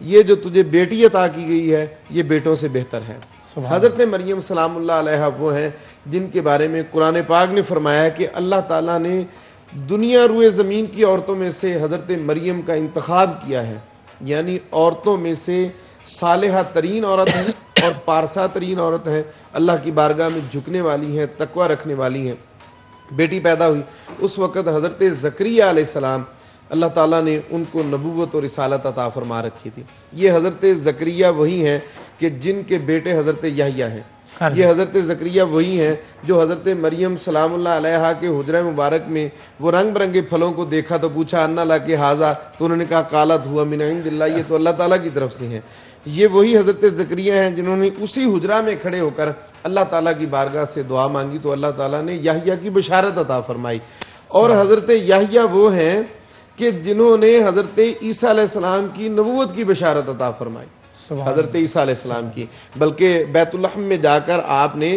یہ جو تجھے بیٹی عطا کی گئی ہے یہ بیٹوں سے بہتر ہے۔ سبحان حضرت مریم سلام اللہ علیہا وہ ہیں جن کے بارے میں قرآن پاک نے فرمایا ہے کہ اللہ تعالیٰ نے دنیا روئے زمین کی عورتوں میں سے حضرت مریم کا انتخاب کیا ہے، یعنی عورتوں میں سے صالحہ ترین عورت ہے اور پارسا ترین عورت ہے، اللہ کی بارگاہ میں جھکنے والی ہیں، تقوی رکھنے والی ہیں۔ بیٹی پیدا ہوئی اس وقت حضرت زکریا علیہ السلام اللہ تعالیٰ نے ان کو نبوت اور رسالت عطا فرما رکھی تھی۔ یہ حضرت زکریا وہی ہیں کہ جن کے بیٹے حضرت یحییٰ ہیں۔ یہ حضرت زکریا وہی ہیں جو حضرت مریم سلام اللہ علیہا کے حجرہ مبارک میں وہ رنگ برنگے پھلوں کو دیکھا تو پوچھا انا لا کے حاضا، تو انہوں نے کہا قالت ہوا من عند اللہ، یہ تو اللہ تعالیٰ کی طرف سے ہیں۔ یہ وہی حضرت زکریا ہیں جنہوں نے اسی حجرہ میں کھڑے ہو کر اللہ تعالیٰ کی بارگاہ سے دعا مانگی تو اللہ تعالیٰ نے یحییٰ کی بشارت عطا فرمائی۔ اور حضرت یحییٰ وہ ہیں کہ جنہوں نے حضرت عیسیٰ علیہ السلام کی نبوت کی بشارت عطا فرمائی، حضرت عیسیٰ علیہ السلام کی، بلکہ بیت لحم میں جا کر آپ نے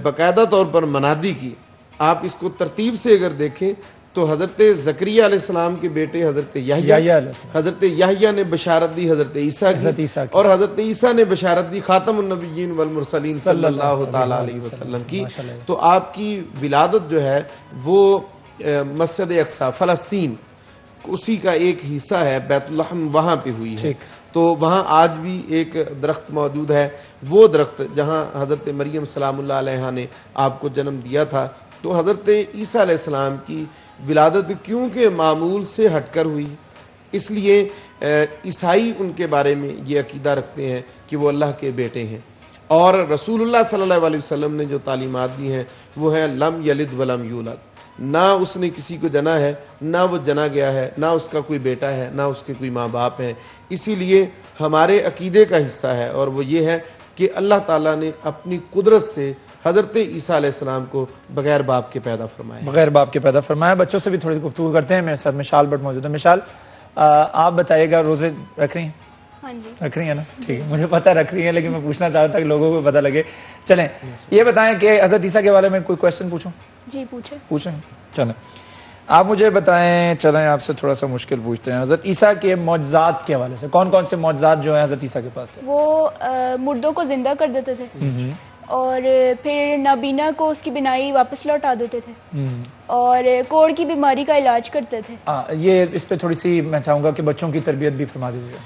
باقاعدہ طور پر منادی کی۔ آپ اس کو ترتیب سے اگر دیکھیں تو حضرت زکریا علیہ السلام کے بیٹے حضرت یحییٰ، حضرت یحییٰ نے بشارت دی حضرت عیسیٰ کی، اور حضرت عیسیٰ نے بشارت دی خاتم النبیین والمرسلین صلی اللہ تعالی علیہ وسلم کی۔ تو آپ کی ولادت جو ہے وہ مسجد اقصی فلسطین اسی کا ایک حصہ ہے، بیت اللحم وہاں پہ ہوئی ہے۔ تو وہاں آج بھی ایک درخت موجود ہے، وہ درخت جہاں حضرت مریم سلام اللہ علیہا نے آپ کو جنم دیا تھا۔ تو حضرت عیسیٰ علیہ السلام کی ولادت کیونکہ معمول سے ہٹ کر ہوئی، اس لیے عیسائی ان کے بارے میں یہ عقیدہ رکھتے ہیں کہ وہ اللہ کے بیٹے ہیں، اور رسول اللہ صلی اللہ علیہ وسلم نے جو تعلیمات دی ہیں وہ ہے لم یلد ولم یولد، نہ اس نے کسی کو جنا ہے، نہ وہ جنا گیا ہے، نہ اس کا کوئی بیٹا ہے، نہ اس کے کوئی ماں باپ ہیں۔ اسی لیے ہمارے عقیدے کا حصہ ہے، اور وہ یہ ہے کہ اللہ تعالیٰ نے اپنی قدرت سے حضرت عیسیٰ علیہ السلام کو بغیر باپ کے پیدا فرمایا۔ بغیر باپ کے پیدا فرمایا۔ بچوں سے بھی تھوڑی گفتگو کرتے ہیں، میرے ساتھ مشال بٹ موجود ہے۔ مشال، آپ بتائیے گا روزے رکھ رہی ہیں؟ ہاں جی رکھ رہی ہیں نا؟ ٹھیک ہے، مجھے پتہ رکھ رہی ہیں، لیکن میں پوچھنا چاہتا تھا کہ لوگوں کو پتہ لگے۔ چلیں یہ بتائیں کہ حضرت عیسیٰ کے بارے میں کوئی کویشچن پوچھوں؟ جی پوچھیں۔ چلیں آپ مجھے بتائیں، چلیں آپ سے تھوڑا سا مشکل پوچھتے ہیں۔ حضرت عیسیٰ کے معجزات کے حوالے سے کون کون سے معجزات جو ہیں حضرت عیسیٰ کے پاس تھے؟ وہ مردوں کو زندہ کر دیتے تھے، اور پھر نابینا کو اس کی بینائی واپس لوٹا دیتے تھے، اور کوڑ کی بیماری کا علاج کرتے تھے۔ یہ اس پہ تھوڑی سی میں چاہوں گا کہ بچوں کی تربیت بھی فرما دیجیے۔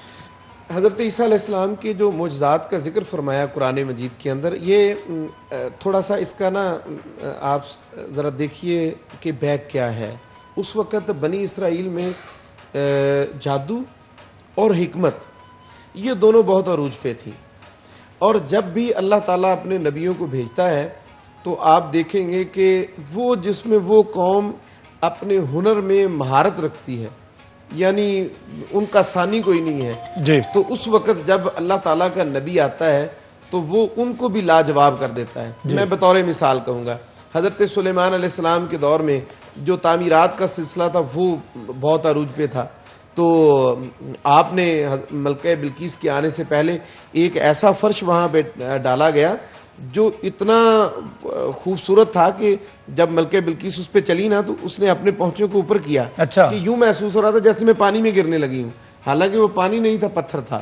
حضرت عیسیٰ علیہ السلام کے جو معجزات کا ذکر فرمایا قرآن مجید کے اندر، یہ تھوڑا سا اس کا نا آپ ذرا دیکھیے کہ بیک کیا ہے۔ اس وقت بنی اسرائیل میں جادو اور حکمت یہ دونوں بہت عروج پہ تھی، اور جب بھی اللہ تعالیٰ اپنے نبیوں کو بھیجتا ہے تو آپ دیکھیں گے کہ وہ جس میں وہ قوم اپنے ہنر میں مہارت رکھتی ہے، یعنی ان کا ثانی کوئی نہیں ہے جی، تو اس وقت جب اللہ تعالیٰ کا نبی آتا ہے تو وہ ان کو بھی لاجواب کر دیتا ہے۔ میں بطور مثال کہوں گا، حضرت سلیمان علیہ السلام کے دور میں جو تعمیرات کا سلسلہ تھا وہ بہت عروج پہ تھا، تو آپ نے ملکہ بلقیس کے آنے سے پہلے ایک ایسا فرش وہاں پہ ڈالا گیا جو اتنا خوبصورت تھا کہ جب ملکہ بلقیس اس پہ چلی نا تو اس نے اپنے پہنچوں کو اوپر کیا، اچھا، کہ یوں محسوس ہو رہا تھا جیسے میں پانی میں گرنے لگی ہوں، حالانکہ وہ پانی نہیں تھا، پتھر تھا۔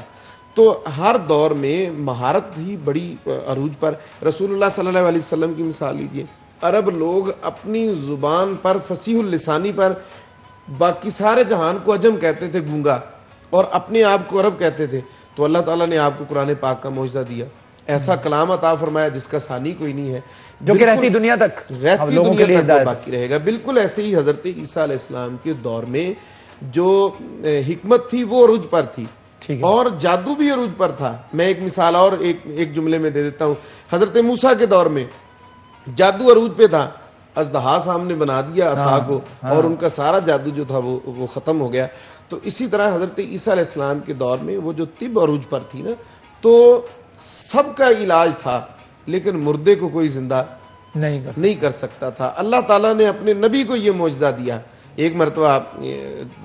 تو ہر دور میں مہارت ہی بڑی عروج پر۔ رسول اللہ صلی اللہ علیہ وسلم کی مثال لیجیے، عرب لوگ اپنی زبان پر فصیح اللسانی پر باقی سارے جہان کو عجم کہتے تھے، گونگا، اور اپنے آپ کو عرب کہتے تھے، تو اللہ تعالیٰ نے آپ کو قرآن پاک کا معجزہ دیا، ایسا کلام عطا فرمایا جس کا ثانی کوئی نہیں ہے، جو کہ رہتی دنیا تک باقی رہے گا۔ بالکل ایسے ہی حضرت عیسیٰ علیہ السلام کے دور میں جو حکمت تھی وہ عروج پر تھی، اور جادو بھی عروج پر تھا۔ میں ایک مثال اور ایک جملے میں دے دیتا ہوں، حضرت موسیٰ کے دور میں جادو عروج پہ تھا، اژدہا سامنے بنا دیا عصا کو، اور ان کا سارا جادو جو تھا وہ ختم ہو گیا۔ تو اسی طرح حضرت عیسیٰ علیہ السلام کے دور میں وہ جو طب عروج پر تھی نا، تو سب کا علاج تھا، لیکن مردے کو کوئی زندہ نہیں کر سکتا تھا۔ اللہ تعالیٰ نے اپنے نبی کو یہ معجزہ دیا ایک مرتبہ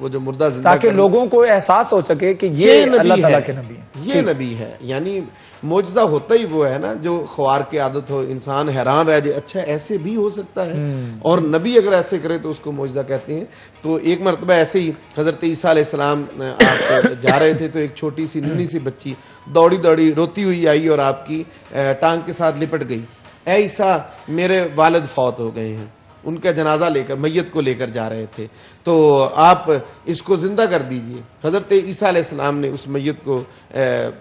وہ جو مردہ زندہ تاکہ لوگوں کو احساس ہو سکے کہ یہ اللہ تعالیٰ کے نبی ہیں. یہ نبی ہے. یعنی معجزہ ہوتا ہی وہ ہے نا جو خوار کی عادت ہو, انسان حیران رہ جائے, اچھا ایسے بھی ہو سکتا ہے, اور نبی اگر ایسے کرے تو اس کو معجزہ کہتے ہیں. تو ایک مرتبہ ایسے ہی حضرت عیسیٰ علیہ السلام آپ جا رہے تھے تو ایک چھوٹی سی ننھی سی بچی دوڑی دوڑی روتی ہوئی آئی اور آپ کی ٹانگ کے ساتھ لپٹ گئی. اے عیسیٰ میرے والد فوت ہو گئے ہیں. ان کا جنازہ لے کر, میت کو لے کر جا رہے تھے, تو آپ اس کو زندہ کر دیجئے. حضرت عیسیٰ علیہ السلام نے اس میت کو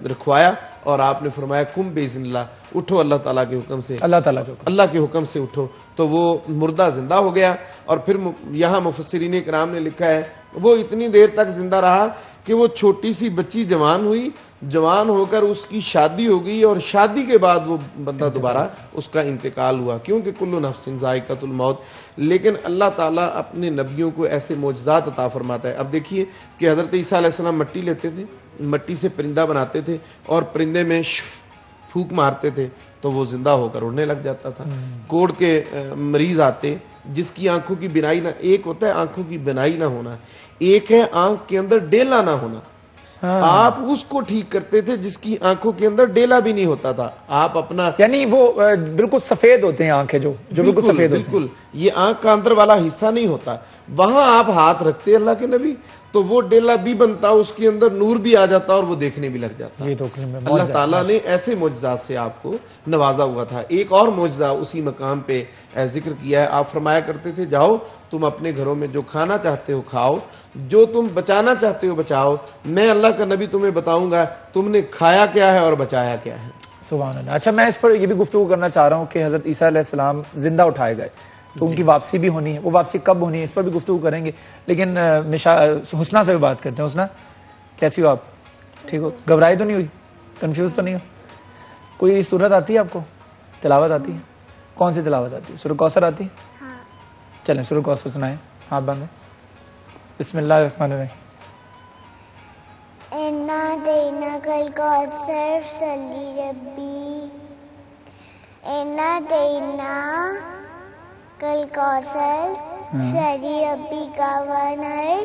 رکھوایا اور آپ نے فرمایا کم باذن اللہ, اٹھو اللہ تعالیٰ کے حکم سے, اللہ کے حکم سے اٹھو. تو وہ مردہ زندہ ہو گیا. اور پھر یہاں مفسرین کرام نے لکھا ہے وہ اتنی دیر تک زندہ رہا کہ وہ چھوٹی سی بچی جوان ہوئی, جوان ہو کر اس کی شادی ہو گئی, اور شادی کے بعد وہ بندہ دوبارہ اس کا انتقال ہوا, کیونکہ کل نفس ذائقۃ الموت. لیکن اللہ تعالیٰ اپنے نبیوں کو ایسے معجزات عطا فرماتا ہے. اب دیکھیے کہ حضرت عیسیٰ علیہ السلام مٹی لیتے تھے, مٹی سے پرندہ بناتے تھے اور پرندے میں پھونک مارتے تھے تو وہ زندہ ہو کر اڑنے لگ جاتا تھا. کوڑ کے مریض آتے جس کی آنکھوں کی بینائی نہ, ایک ہوتا ہے آنکھوں کی بینائی نہ ہونا, ایک ہے آنکھ کے اندر ڈیلا نہ ہونا. آپ اس کو ٹھیک کرتے تھے جس کی آنکھوں کے اندر ڈیلا بھی نہیں ہوتا تھا. آپ اپنا یعنی وہ بالکل سفید ہوتے ہیں آنکھیں, جو بالکل سفید ہوتے ہیں. بالکل یہ آنکھ کا اندر والا حصہ نہیں ہوتا, وہاں آپ ہاتھ رکھتے اللہ کے نبی تو وہ ڈیلا بھی بنتا, اس کے اندر نور بھی آ جاتا اور وہ دیکھنے بھی لگ جاتا. اللہ تعالیٰ نے ایسے معجزات سے آپ کو نوازا ہوا تھا. ایک اور معجزہ اسی مقام پہ ذکر کیا ہے. آپ فرمایا کرتے تھے جاؤ تم اپنے گھروں میں جو کھانا چاہتے ہو کھاؤ, جو تم بچانا چاہتے ہو بچاؤ, میں اللہ کا نبی تمہیں بتاؤں گا تم نے کھایا کیا ہے اور بچایا کیا ہے. سبحان اللہ. اچھا میں اس پر یہ بھی گفتگو کرنا چاہ رہا ہوں کہ حضرت عیسیٰ علیہ السلام زندہ اٹھائے گئے تو ان کی واپسی بھی ہونی ہے, وہ واپسی کب ہونی ہے اس پر بھی گفتگو کریں گے. لیکن حسنہ سے بھی بات کرتے ہیں. حسنہ کیسی ہو آپ؟ ٹھیک ہو؟ گھبرائی تو نہیں ہوئی؟ کنفیوز تو نہیں ہو؟ کوئی صورت آتی ہے آپ کو, تلاوت آتی ہے؟ کون سی تلاوت آتی ہے؟ سورہ کوثر آتی ہے؟ چلیں سورہ کوثر سنائیں, ہاتھ باندھیں. بسم اللہ الرحمن الرحیم. اِنَّا دَيْنَاكَ الْكَوْثَرَ فَصَلِّ لِرَبِّكَ اِنَّا دَيْنَاكَ الْكَوْثَرَ فَصَلِّ لِرَبِّكَ وَانْحَرْ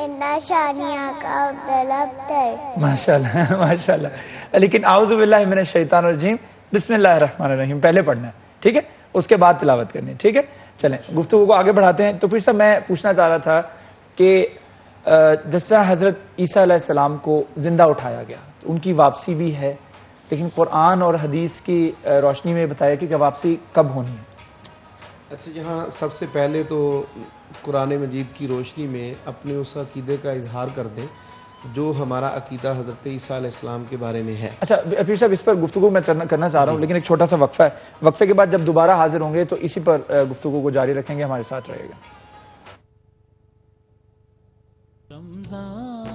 اِنَّ شَانِئَكَ هُوَ الْأَبْتَرُ. ماشاءاللہ ماشاءاللہ. لیکن اعوذ باللہ من الشیطان الرجیم, بسم اللہ الرحمن الرحیم پہلے پڑھنا ہے, ٹھیک ہے, اس کے بعد تلاوت کرنی ہے, ٹھیک ہے. چلیں گفتگو کو آگے بڑھاتے ہیں. تو پھر صاحب میں پوچھنا چاہ رہا تھا کہ جس طرح حضرت عیسیٰ علیہ السلام کو زندہ اٹھایا گیا, ان کی واپسی بھی ہے, لیکن قرآن اور حدیث کی روشنی میں بتایا کہ واپسی کب ہونی ہے. اچھا, یہاں سب سے پہلے تو قرآن مجید کی روشنی میں اپنے اس عقیدے کا اظہار کر دیں جو ہمارا عقیدہ حضرت عیسیٰ علیہ السلام کے بارے میں ہے. اچھا پھر صاحب اس پر گفتگو میں کرنا چاہ رہا ہوں, لیکن ایک چھوٹا سا وقفہ ہے. وقفے کے بعد جب دوبارہ حاضر ہوں گے تو اسی پر گفتگو کو جاری رکھیں گے, ہمارے ساتھ رہے گا. رمضان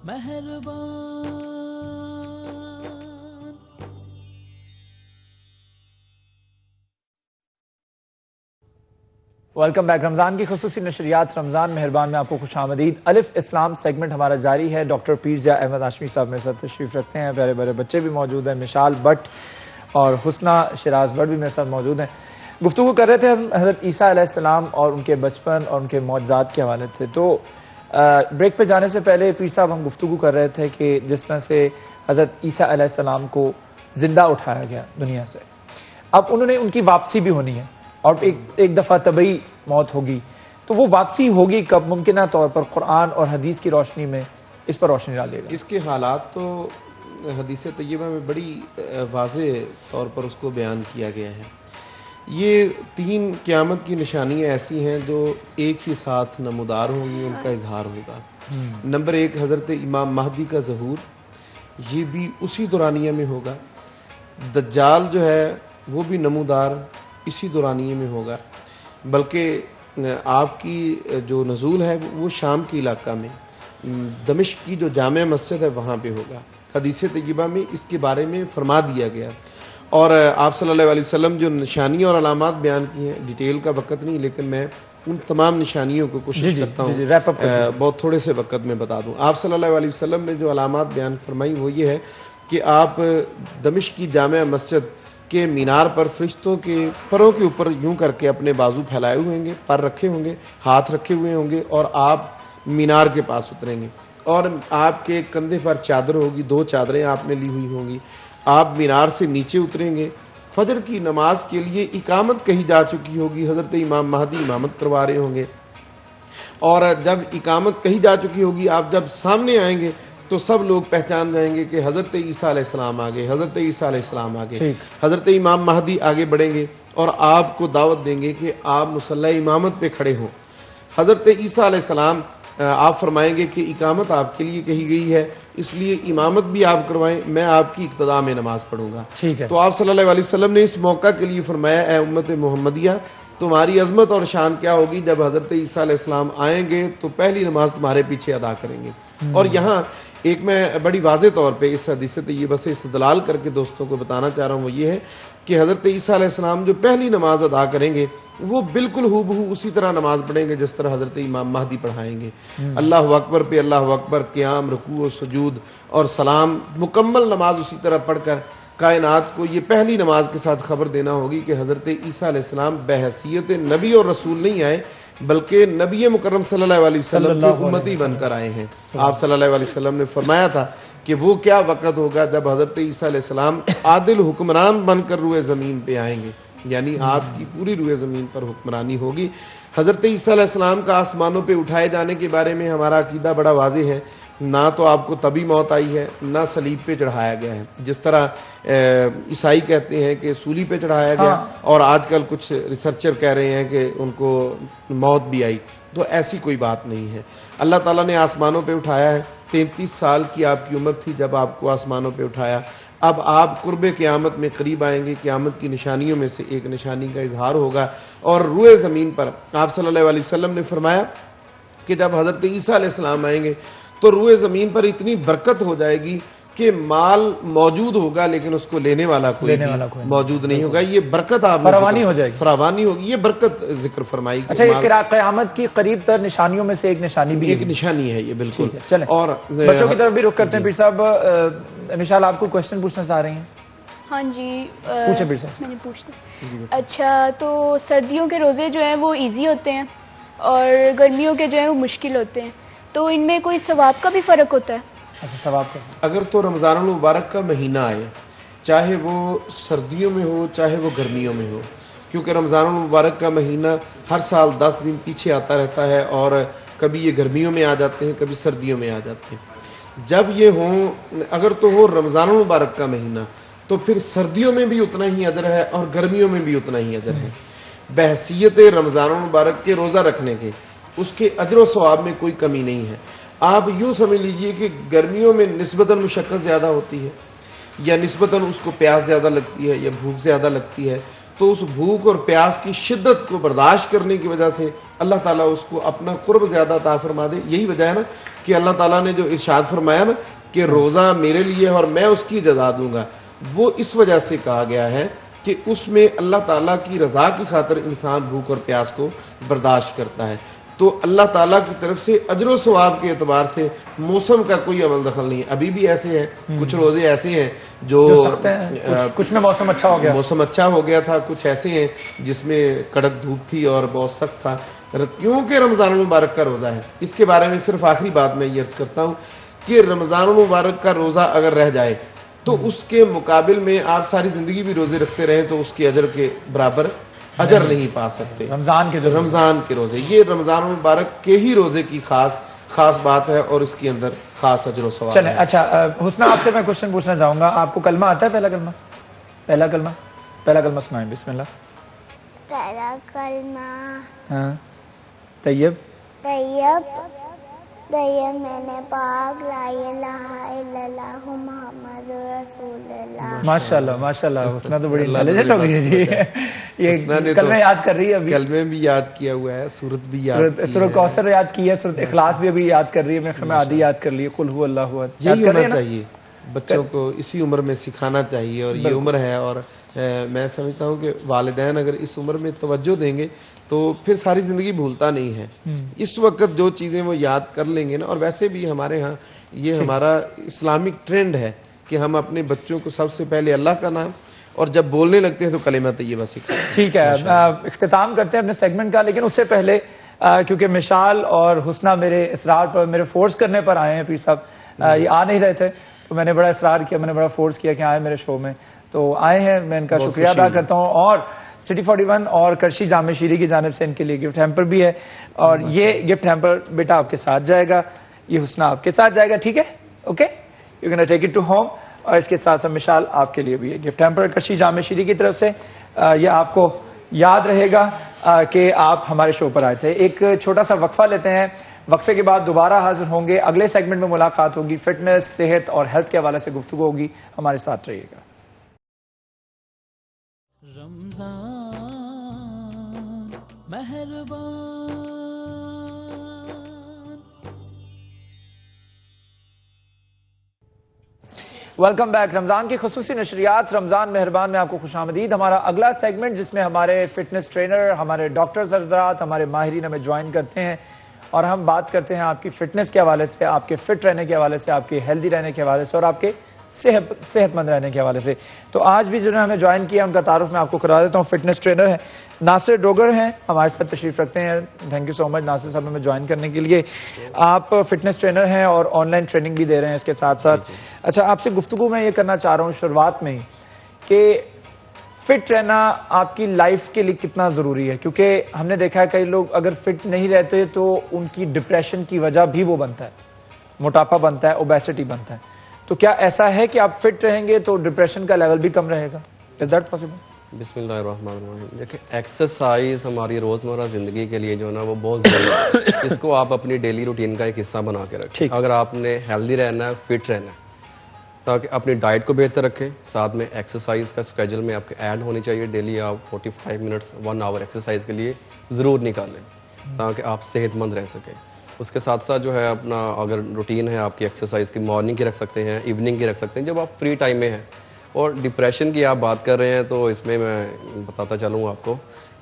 مہربان. Welcome back. رمضان کی خصوصی نشریات رمضان مہربان میں آپ کو خوش آمدید. الف اسلام سیگمنٹ ہمارا جاری ہے. ڈاکٹر پیرزا احمد ہاشمی صاحب میرے ساتھ تشریف رکھتے ہیں, پیارے پیارے بچے بھی موجود ہیں, مشال بٹ اور حسنہ شراز بٹ بھی میرے ساتھ موجود ہیں. گفتگو کر رہے تھے حضرت عیسیٰ علیہ السلام اور ان کے بچپن اور ان کے معجزات کے حوالے سے. تو بریک پہ جانے سے پہلے پیر صاحب ہم گفتگو کر رہے تھے کہ جس طرح سے حضرت عیسیٰ علیہ السلام کو زندہ اٹھایا گیا دنیا سے, اب انہوں نے ان کی واپسی بھی ہونی ہے اور ایک دفعہ طبعی موت ہوگی, تو وہ واپسی ہوگی کب؟ ممکنہ طور پر قرآن اور حدیث کی روشنی میں اس پر روشنی ڈالیے گا. اس کے حالات تو حدیث طیبہ میں بڑی واضح طور پر اس کو بیان کیا گیا ہے. یہ 3 قیامت کی نشانیاں ایسی ہیں جو ایک ہی ساتھ نمودار ہوں گی, ان کا اظہار ہوگا. نمبر 1 حضرت امام مہدی کا ظہور, یہ بھی اسی دورانیہ میں ہوگا. دجال جو ہے وہ بھی نمودار اسی دورانیے میں ہوگا, بلکہ آپ کی جو نزول ہے وہ شام کے علاقہ میں دمشق کی جو جامع مسجد ہے وہاں پہ ہوگا. حدیث طیبہ میں اس کے بارے میں فرما دیا گیا, اور آپ صلی اللہ علیہ وسلم جو نشانیاں اور علامات بیان کی ہیں, ڈیٹیل کا وقت نہیں, لیکن میں ان تمام نشانیوں کو کوشش کرتا ہوں بہت تھوڑے سے وقت میں بتا دوں. آپ صلی اللہ علیہ وسلم نے جو علامات بیان فرمائی وہ یہ ہے کہ آپ دمشق کی جامع مسجد کہ مینار پر فرشتوں کے پروں کے اوپر یوں کر کے اپنے بازو پھیلائے ہوئے ہوں گے، پر رکھے ہوں گے، ہاتھ رکھے ہوئے ہوں گے، اور آپ مینار کے پاس اتریں گے، اور آپ کے کندھے پر چادر ہوگی، 2 چادریں آپ نے لی ہوئی ہوں گی، آپ مینار سے نیچے اتریں گے، فجر کی نماز کے لیے اقامت کہی جا چکی ہوگی، حضرت امام مہدی امامت کروا رہے ہوں گے، اور جب اقامت کہی جا چکی ہوگی، آپ جب سامنے آئیں گے تو سب لوگ پہچان جائیں گے کہ حضرت عیسیٰ علیہ السلام آگے، حضرت عیسیٰ علیہ السلام آگے، ٹھیک۔ حضرت امام مہدی آگے بڑھیں گے اور آپ کو دعوت دیں گے کہ آپ مصلی امامت پہ کھڑے ہوں۔ حضرت عیسیٰ علیہ السلام آپ فرمائیں گے کہ اقامت آپ کے لیے کہی گئی ہے، اس لیے امامت بھی آپ کروائیں، میں آپ کی اقتداء میں نماز پڑھوں گا۔ ٹھیک ہے۔ تو آپ صلی اللہ علیہ وسلم نے اس موقع کے لیے فرمایا، اے امت محمدیہ، تمہاری عظمت اور شان کیا ہوگی جب حضرت عیسیٰ علیہ السلام آئیں گے تو پہلی نماز تمہارے پیچھے ادا کریں گے۔ اور یہاں ایک میں بڑی واضح طور پہ اس حدیث سے یہ بس استدلال کر کے دوستوں کو بتانا چاہ رہا ہوں، وہ یہ ہے کہ حضرت عیسیٰ علیہ السلام جو پہلی نماز ادا کریں گے وہ بالکل ہو بہو اسی طرح نماز پڑھیں گے جس طرح حضرت امام مہدی پڑھائیں گے۔ اللہ اکبر پہ اللہ اکبر، قیام، رکوع و سجود اور سلام، مکمل نماز اسی طرح پڑھ کر کائنات کو یہ پہلی نماز کے ساتھ خبر دینا ہوگی کہ حضرت عیسیٰ علیہ السلام بحیثیت نبی اور رسول نہیں آئے، بلکہ نبی مکرم صلی اللہ علیہ وسلم کے امتی بن کر آئے ہیں۔ آپ صلی اللہ علیہ وسلم نے فرمایا تھا کہ وہ کیا وقت ہوگا جب حضرت عیسیٰ علیہ السلام عادل حکمران بن کر روئے زمین پہ آئیں گے، یعنی آپ کی پوری روئے زمین پر حکمرانی ہوگی۔ حضرت عیسیٰ علیہ السلام کا آسمانوں پہ اٹھائے جانے کے بارے میں ہمارا عقیدہ بڑا واضح ہے، نہ تو آپ کو تبھی موت آئی ہے، نہ صلیب پہ چڑھایا گیا ہے، جس طرح عیسائی کہتے ہیں کہ سولی پہ چڑھایا گیا، اور آج کل کچھ ریسرچر کہہ رہے ہیں کہ ان کو موت بھی آئی، تو ایسی کوئی بات نہیں ہے۔ اللہ تعالیٰ نے آسمانوں پہ اٹھایا ہے، 33 سال کی آپ کی عمر تھی جب آپ کو آسمانوں پہ اٹھایا، اب آپ قرب قیامت میں قریب آئیں گے، قیامت کی نشانیوں میں سے ایک نشانی کا اظہار ہوگا، اور روئے زمین پر آپ صلی اللہ علیہ وسلم نے فرمایا کہ جب حضرت عیسیٰ علیہ السلام آئیں گے تو روئے زمین پر اتنی برکت ہو جائے گی کہ مال موجود ہوگا لیکن اس کو لینے والا کوئی موجود نہیں ہوگا، یہ برکت آپ فراوانی ہو جائے گی، فراوانی ہوگی، یہ برکت ذکر فرمائی۔ اچھا، یہ قیامت کی قریب تر نشانیوں میں سے ایک نشانی بھی، ایک نشانی ہے یہ، بالکل۔ چلیں اور بچوں کی طرف بھی رخ کرتے ہیں۔ پیر صاحب انشاءاللہ آپ کو کوشچن پوچھنا چاہ رہی ہیں؟ ہاں جی، پوچھیں پیر صاحب۔ میں نے پوچھنا۔ اچھا، تو سردیوں کے روزے جو ہیں وہ ایزی ہوتے ہیں اور گرمیوں کے جو ہیں وہ مشکل ہوتے ہیں، تو ان میں کوئی ثواب کا بھی فرق ہوتا ہے؟ اچھا، ثواب کا اگر تو رمضان المبارک کا مہینہ آئے، چاہے وہ سردیوں میں ہو چاہے وہ گرمیوں میں ہو، کیونکہ رمضان المبارک کا مہینہ ہر سال 10 دن پیچھے آتا رہتا ہے، اور کبھی یہ گرمیوں میں آ جاتے ہیں، کبھی سردیوں میں آ جاتے ہیں۔ جب یہ ہوں، اگر تو ہو رمضان المبارک کا مہینہ تو پھر سردیوں میں بھی اتنا ہی اجر ہے اور گرمیوں میں بھی اتنا ہی اجر ہے۔ بحیثیت رمضان المبارک کے روزہ رکھنے کے اس کے اجر و ثواب میں کوئی کمی نہیں ہے۔ آپ یوں سمجھ لیجئے کہ گرمیوں میں نسبتاً مشقت زیادہ ہوتی ہے، یا نسبتاً اس کو پیاس زیادہ لگتی ہے، یا بھوک زیادہ لگتی ہے، تو اس بھوک اور پیاس کی شدت کو برداشت کرنے کی وجہ سے اللہ تعالیٰ اس کو اپنا قرب زیادہ عطا فرما دے۔ یہی وجہ ہے نا کہ اللہ تعالیٰ نے جو ارشاد فرمایا نا کہ روزہ میرے لیے اور میں اس کی جزا دوں گا، وہ اس وجہ سے کہا گیا ہے کہ اس میں اللہ تعالیٰ کی رضا کی خاطر انسان بھوک اور پیاس کو برداشت کرتا ہے۔ تو اللہ تعالیٰ کی طرف سے اجر و ثواب کے اعتبار سے موسم کا کوئی عمل دخل نہیں ہے۔ ابھی بھی ایسے ہیں، کچھ روزے ایسے ہیں جو کچھ میں موسم اچھا ہو گیا، موسم اچھا ہو گیا تھا، کچھ ایسے ہیں جس میں کڑک دھوپ تھی اور بہت سخت تھا، کیونکہ رمضان المبارک کا روزہ ہے۔ اس کے بارے میں صرف آخری بات میں یہ عرض کرتا ہوں کہ رمضان المبارک کا روزہ اگر رہ جائے تو اس کے مقابل میں آپ ساری زندگی بھی روزے رکھتے رہیں تو اس کے اجر کے برابر اجر نہیں پا سکتے۔ رمضان کے روزے، یہ رمضان المبارک کے ہی روزے کی خاص بات ہے اور اس کے اندر خاص اجر و ثواب ہے۔ چلیں، اچھا حسنہ، آپ سے میں کوشچن پوچھنا چاہوں گا، آپ کو کلمہ آتا ہے؟ پہلا کلمہ سنائیں، بسم اللہ۔ پہلا کلمہ ہاں، طیب میں نے پاک لا الہ الا اللہ محمد رسول اللہ۔ ماشاءاللہ ماشاءاللہ، حسنہ تو بڑی انٹیلیجنٹ ہو گئی ہے جی، یہ کلمہ یاد کر رہی ہے ابھی، کلمے بھی یاد کیا ہوا ہے، سورت بھی یاد کی ہے، سورۃ کوثر یاد کی ہے، سورۃ اخلاص بھی ابھی یاد کر رہی ہے، میں آدھی یاد کر لی ہے، قل هو اللہ احد۔ یہی ہونا چاہیے بچوں کو، اسی عمر میں سکھانا چاہیے، اور یہ عمر ہے، اور میں سمجھتا ہوں کہ والدین اگر اس عمر میں توجہ دیں گے تو پھر ساری زندگی بھولتا نہیں ہے۔ اس وقت جو چیزیں وہ یاد کر لیں گے نا، اور ویسے بھی ہمارے ہاں یہ ہمارا اسلامک ٹرینڈ ہے کہ ہم اپنے بچوں کو سب سے پہلے اللہ کا نام اور جب بولنے لگتے ہیں تو کلمہ طیبہ سکھاتے ہیں. ٹھیک ہے، اختتام کرتے ہیں اپنے سیگمنٹ کا، لیکن اس سے پہلے کیونکہ مشال اور حسنہ میرے اصرار پر، میرے فورس کرنے پر آئے ہیں پیر صاحب، یہ آ نہیں رہے تھے تو میں نے بڑا اصرار کیا، میں نے بڑا فورس کیا کہ آئے میرے شو میں، تو آئے ہیں. میں ان کا شکریہ ادا کرتا ہوں. اور سٹی 41 اور کرشی جامع شیری کی جانب سے ان کے لیے گفٹ ہیمپر بھی ہے، اور یہ گفٹ ہیمپر بیٹا آپ کے ساتھ جائے گا، یہ حسنہ آپ کے ساتھ جائے گا. ٹھیک ہے، okay, you can take it to home. اور اس کے ساتھ ساتھ مشال آپ کے لیے بھی ہے گفٹ ہیمپر کرشی جامع شیری کی طرف سے. یہ آپ کو یاد رہے گا کہ آپ ہمارے شو پر آئے تھے. ایک چھوٹا سا وقفہ لیتے ہیں، وقفے کے بعد دوبارہ حاضر ہوں گے. اگلے سیگمنٹ میں ملاقات ہوگی، فٹنس، صحت اور ہیلتھ کے حوالے سے گفتگو ہوگی. ہمارے ساتھ رہیے گا. رمضان مہربان. Welcome back. رمضان کی خصوصی نشریات رمضان مہربان میں آپ کو خوش آمدید. ہمارا اگلا سیگمنٹ جس میں ہمارے فٹنس ٹرینر، ہمارے ڈاکٹرز حضرات، ہمارے ماہرین ہمیں جوائن کرتے ہیں اور ہم بات کرتے ہیں آپ کی فٹنس کے حوالے سے، آپ کے فٹ رہنے کے حوالے سے، آپ کے ہیلدی رہنے کے حوالے سے اور آپ کے صحت مند رہنے کے حوالے سے. تو آج بھی جنہوں نے ہمیں جوائن کیا ان کا تعارف میں آپ کو کرا دیتا ہوں. فٹنس ٹرینر ہیں ناصر ڈوگر ہیں، ہمارے ساتھ تشریف رکھتے ہیں. تھینک یو سو مچ ناصر صاحب ہمیں جوائن کرنے کے لیے. آپ فٹنس ٹرینر ہیں اور آن لائن ٹریننگ بھی دے رہے ہیں اس کے ساتھ ساتھ. اچھا، آپ سے گفتگو میں یہ کرنا چاہ رہا ہوں شروعات میں ہی کہ فٹ رہنا آپ کی لائف کے لیے کتنا ضروری ہے، کیونکہ ہم نے دیکھا ہے کئی لوگ اگر فٹ نہیں رہتے تو ان کی ڈپریشن کی وجہ بھی وہ بنتا ہے، موٹاپا بنتا ہے، اوبیسٹی بنتا ہے. تو کیا ایسا ہے کہ آپ فٹ رہیں گے تو ڈپریشن کا لیول بھی کم رہے گا؟ Is that possible? بسم اللہ الرحمن الرحیم. دیکھیں، ایکسرسائز ہماری روزمرہ زندگی کے لیے جو ہے نا وہ بہت ضروری ہے. اس کو آپ اپنی ڈیلی روٹین کا ایک حصہ بنا کے رکھیں. اگر آپ نے ہیلدی رہنا ہے، فٹ رہنا ہے، تاکہ اپنی ڈائٹ کو بہتر رکھیں، ساتھ میں ایکسرسائز کا اسکیجول میں آپ کے ایڈ ہونی چاہیے. ڈیلی آپ 45 منٹس 1 آور ایکسرسائز کے لیے ضرور نکالیں تاکہ آپ صحت مند رہ سکیں. اس کے ساتھ ساتھ جو ہے اپنا اگر روٹین ہے آپ کی ایکسرسائز کی، مارننگ کی رکھ سکتے ہیں، ایوننگ کی رکھ سکتے ہیں جب آپ فری ٹائم میں ہیں. اور ڈپریشن کی آپ بات کر رہے ہیں تو اس میں بتاتا چلوں آپ کو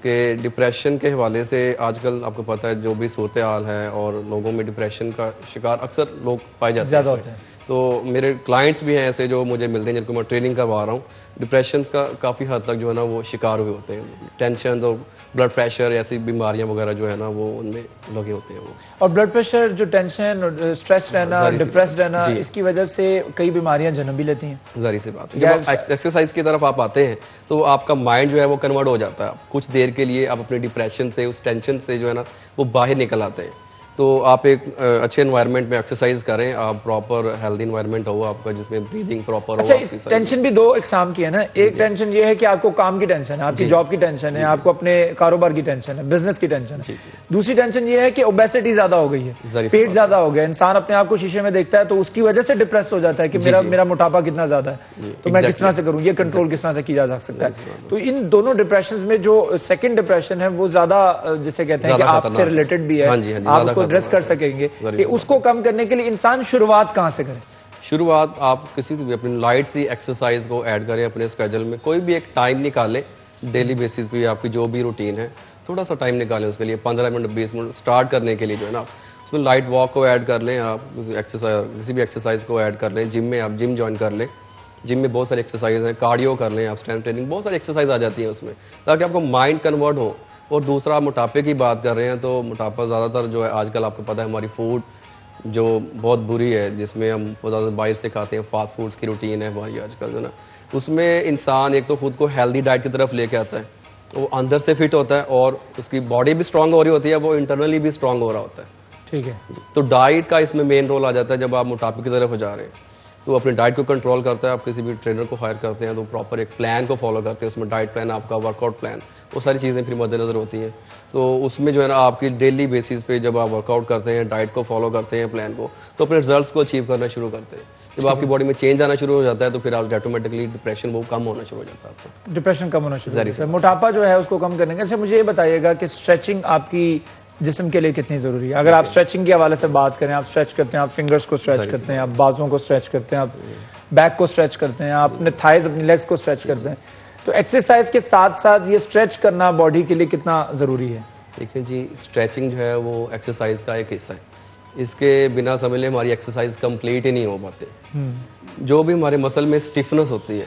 کہ ڈپریشن کے حوالے سے آج کل آپ کو پتہ ہے جو بھی صورتحال ہے اور لوگوں میں ڈپریشن کا شکار اکثر لوگ پائے جاتے ہیں. تو میرے کلائنٹس بھی ہیں ایسے جو مجھے ملتے ہیں جن کو میں ٹریننگ کروا رہا ہوں. ڈپریشنس کا کافی حد تک جو ہے نا وہ شکار ہوئے ہوتے ہیں. ٹینشنز اور بلڈ پریشر ایسی بیماریاں وغیرہ جو ہے نا وہ ان میں لگے ہوتے ہیں. وہ اور بلڈ پریشر، جو ٹینشن اور اسٹریس رہنا، ڈپریس رہنا، اس کی وجہ سے کئی بیماریاں جنم بھی لیتی ہیں. ظاہر سی بات ہے. جب آپ ایکسرسائز کی طرف آپ آتے ہیں تو آپ کا مائنڈ جو ہے وہ کنورٹ ہو جاتا ہے. کچھ دیر کے لیے آپ اپنے ڈپریشن سے، اس ٹینشن سے جو ہے نا وہ باہر نکل آتے ہیں. تو آپ ایک اچھے انوائرمنٹ میں ایکسرسائز کریں. آپ پراپر ہیلدی انوائرمنٹ ہو آپ کا جس میں بریدنگ پراپر ہو. اچھا، ٹینشن بھی دو اقسام کی ہے نا. ایک ٹینشن یہ ہے کہ آپ کو کام کی ٹینشن ہے، آپ کی جاب کی ٹینشن ہے، آپ کو اپنے کاروبار کی ٹینشن ہے، بزنس کی ٹینشن ہے. دوسری ٹینشن یہ ہے کہ اوبیسٹی زیادہ ہو گئی ہے، پیٹ زیادہ ہو گیا. انسان اپنے آپ کو شیشے میں دیکھتا ہے تو اس کی وجہ سے ڈپریس ہو جاتا ہے کہ میرا موٹاپا کتنا زیادہ ہے، تو میں کس طرح سے کروں، یہ کنٹرول کس طرح سے کیا جا سکتا ہے. تو ان دونوں ڈپریشنز میں جو سیکنڈ ڈپریشن ہے وہ زیادہ جسے کہتے ہیں کہ آپ سے ریلیٹڈ بھی ہے، آپ اس کو ایڈریس کر سکیں گے کہ اس کو کم کرنے کے لیے انسان شروعات کہاں سے کرے؟ شروعات آپ کسی بھی اپنی لائٹ سی ایکسرسائز کو ایڈ کریں اپنے اسکیجول میں. کوئی بھی ایک ٹائم نکالیں ڈیلی بیسس پہ، آپ کی جو بھی روٹین ہے تھوڑا سا ٹائم نکالیں اس کے لیے 15 منٹ 20 منٹ اسٹارٹ کرنے کے لیے جو ہے نا. اس میں لائٹ واک کو ایڈ کر لیں، آپ کسی بھی ایکسرسائز کو ایڈ کر لیں. جم میں آپ جم جوائن کر لیں. جم میں بہت ساری ایکسرسائز ہیں. کارڈیو کر لیں آپ، اسٹرینتھ ٹریننگ، بہت ساری ایکسرسائز آ جاتی ہیں اس میں تاکہ آپ کو مائنڈ کنورٹ ہو. اور دوسرا موٹاپے کی بات کر رہے ہیں تو موٹاپا زیادہ تر جو ہے آج کل آپ کو پتہ ہے ہماری فوڈ جو بہت بری ہے، جس میں ہم بہت زیادہ باہر سے کھاتے ہیں، فاسٹ فوڈس کی روٹین ہے ہماری آج کل جو نا. اس میں انسان ایک تو خود کو ہیلدی ڈائٹ کی طرف لے کے آتا ہے، وہ اندر سے فٹ ہوتا ہے اور اس کی باڈی بھی اسٹرانگ ہو رہی ہوتی ہے، وہ انٹرنلی بھی اسٹرانگ ہو رہا ہوتا ہے. ٹھیک ہے. تو ڈائٹ کا اس میں مین رول آ جاتا ہے جب آپ موٹاپے کی طرف جا رہے ہیں. تو اپنی ڈائٹ کو کنٹرول کرتا ہے. آپ کسی بھی ٹرینر کو ہائر کرتے ہیں تو پراپر ایک پلان کو فالو کرتے ہیں. اس میں ڈائٹ پلان، آپ کا ورک آؤٹ پلان، وہ ساری چیزیں پھر مد نظر ہوتی ہیں. تو اس میں جو ہے نا آپ کی ڈیلی بیسس پہ جب آپ ورک آؤٹ کرتے ہیں، ڈائٹ کو فالو کرتے ہیں، پلان کو، تو اپنے رزلٹس کو اچیو کرنا شروع کرتے ہیں. جب آپ کی باڈی میں چینج آنا شروع ہو جاتا ہے تو پھر آپ آٹومیٹکلی ڈپریشن وہ کم ہونا شروع ہو جاتا ہے. آپ کو ڈپریشن کم ہونا شروع ہوتا ہے. موٹاپا جو ہے اس کو کم کرنے کے. اچھا، مجھے یہ بتائیے گا کہ اسٹریچنگ آپ کی جسم کے لیے کتنی ضروری ہے؟ اگر آپ اسٹریچنگ کے حوالے سے بات کریں، آپ اسٹریچ کرتے ہیں، آپ فنگرز کو اسٹریچ کرتے ہیں، آپ بازوں کو اسٹریچ کرتے ہیں، آپ بیک کو اسٹریچ کرتے ہیں، آپ اپنے تھائز، اپنی لیگز کو اسٹریچ کرتے ہیں، تو ایکسرسائز کے ساتھ ساتھ یہ اسٹریچ کرنا باڈی کے لیے کتنا ضروری ہے؟ دیکھیں جی، اسٹریچنگ جو ہے وہ ایکسرسائز کا ایک حصہ ہے. اس کے بنا سمجھ لیں ہماری ایکسرسائز کمپلیٹ ہی نہیں ہو پاتے. جو بھی ہمارے مسل میں اسٹفنس ہوتی ہے،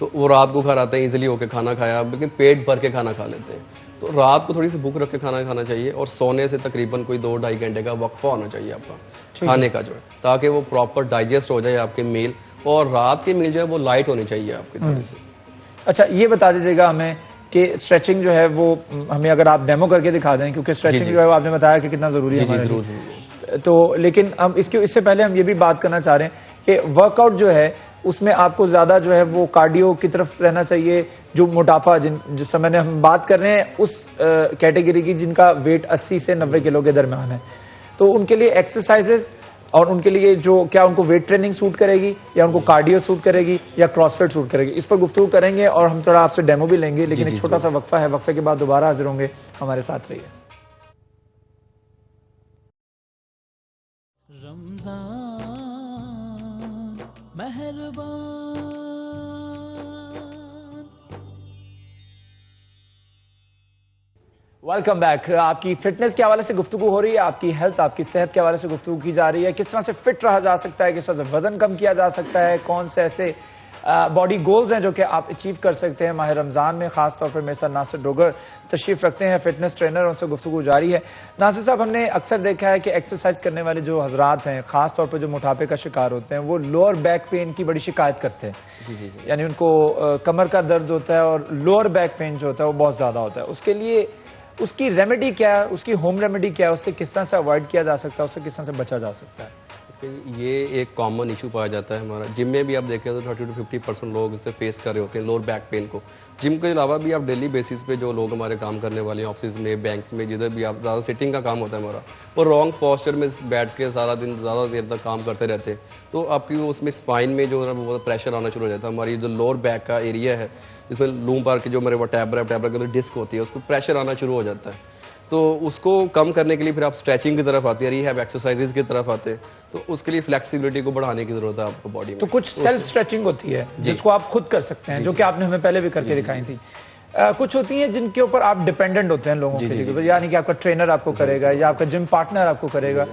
تو وہ رات کو گھر آتے ہیں ایزیلی ہو کے کھانا کھایا لیکن پیٹ بھر کے کھانا کھا لیتے ہیں. تو رات کو تھوڑی سی بھوک رکھ کے کھانا کھانا چاہیے اور سونے سے تقریباً کوئی 2-2.5 گھنٹے کا وقفہ ہونا چاہیے آپ کا کھانے کا جو ہے, تاکہ وہ پراپر ڈائجسٹ ہو جائے آپ کے میل, اور رات کی میل جو ہے وہ لائٹ ہونی چاہیے آپ کی تھوڑی سی. اچھا یہ بتا دیجیے گا ہمیں کہ اسٹریچنگ جو ہے وہ ہمیں اگر آپ ڈیمو کر کے دکھا دیں, کیونکہ اسٹریچنگ جو ہے وہ آپ نے بتایا کہ کتنا ضروری ہے ہمارے لیے. تو لیکن ہم اس سے پہلے ہم یہ بھی بات کرنا چاہ رہے ہیں کہ ورک آؤٹ جو ہے اس میں آپ کو زیادہ جو ہے وہ کارڈیو کی طرف رہنا چاہیے, جو موٹاپا جس سمے میں ہم بات کر رہے ہیں اس کیٹیگری کی جن کا ویٹ 80 سے 90 کلو کے درمیان ہے, تو ان کے لیے ایکسرسائزز اور ان کے لیے جو کیا ان کو ویٹ ٹریننگ سوٹ کرے گی یا ان کو کارڈیو سوٹ کرے گی یا کراس فٹ سوٹ کرے گی, اس پر گفتگو کریں گے اور ہم تھوڑا آپ سے ڈیمو بھی لیں گے. لیکن ایک چھوٹا سا وقفہ ہے, وقفے کے بعد دوبارہ حاضر ہوں گے, ہمارے ساتھ رہیے. رمضان مہربان. Welcome back. آپ کی فٹنس کے حوالے سے گفتگو ہو رہی ہے, آپ کی ہیلتھ, آپ کی صحت کے حوالے سے گفتگو کی جا رہی ہے, کس طرح سے فٹ رہا جا سکتا ہے, کس طرح سے وزن کم کیا جا سکتا ہے, کون سے ایسے باڈی گولز ہیں جو کہ آپ اچیو کر سکتے ہیں. ماہ رمضان میں خاص طور پر میرے ساتھ ناصر ڈوگر تشریف رکھتے ہیں, فٹنس ٹرینر, ان سے گفتگو جاری ہے. ناصر صاحب, ہم نے اکثر دیکھا ہے کہ ایکسرسائز کرنے والے جو حضرات ہیں, خاص طور پر جو موٹاپے کا شکار ہوتے ہیں, وہ لوور بیک پین کی بڑی شکایت کرتے ہیں. یعنی ان کو کمر کا درد ہوتا ہے اور لوور بیک پین جو ہوتا ہے وہ بہت زیادہ ہوتا ہے. اس کے لیے اس کی ریمیڈی کیا ہے, اس کی ہوم ریمیڈی کیا ہے, اس سے کس طرح سے اوائڈ کیا جا سکتا ہے, اس سے کس طرح سے بچا جا سکتا ہے؟ یہ ایک کامن ایشو پایا جاتا ہے ہمارا جم میں بھی. آپ دیکھیں تو 30-50% لوگ اسے فیس کر رہے ہوتے ہیں لوور بیک پین کو. جم کے علاوہ بھی آپ ڈیلی بیسس پہ جو لوگ ہمارے کام کرنے والے ہیں آفس میں, بینکس میں, جدھر بھی آپ زیادہ سٹنگ کا کام ہوتا ہے ہمارا, وہ رانگ پوسچر میں بیٹھ کے سارا دن زیادہ دیر تک کام کرتے رہتے ہیں, تو آپ کی اس میں اسپائن میں جو ہے وہ پریشر آنا شروع ہو جاتا ہے. ہماری جو لوور بیک کا ایریا ہے جس میں لوم پار کے جو ہمارے وہ ٹیبر کے اندر ڈسک ہوتی ہے, اس کو پریشر آنا شروع ہو جاتا ہے. تو اس کو کم کرنے کے لیے پھر آپ اسٹریچنگ کی طرف آتے ہیں, ریہیب ایکسرسائزز کی طرف آتے ہیں, تو اس کے لیے فلیکسیبلٹی کو بڑھانے کی ضرورت ہے آپ کو باڈی میں. تو کچھ سیلف اسٹریچنگ ہوتی ہے جس کو آپ خود کر سکتے ہیں, جو کہ آپ نے ہمیں پہلے بھی کر کے دکھائی تھی. کچھ ہوتی ہیں جن کے اوپر آپ ڈیپینڈنٹ ہوتے ہیں لوگوں کے لیے, یعنی کہ آپ کا ٹرینر آپ کو کرے گا یا آپ کا جم پارٹنر آپ کو کرے گا.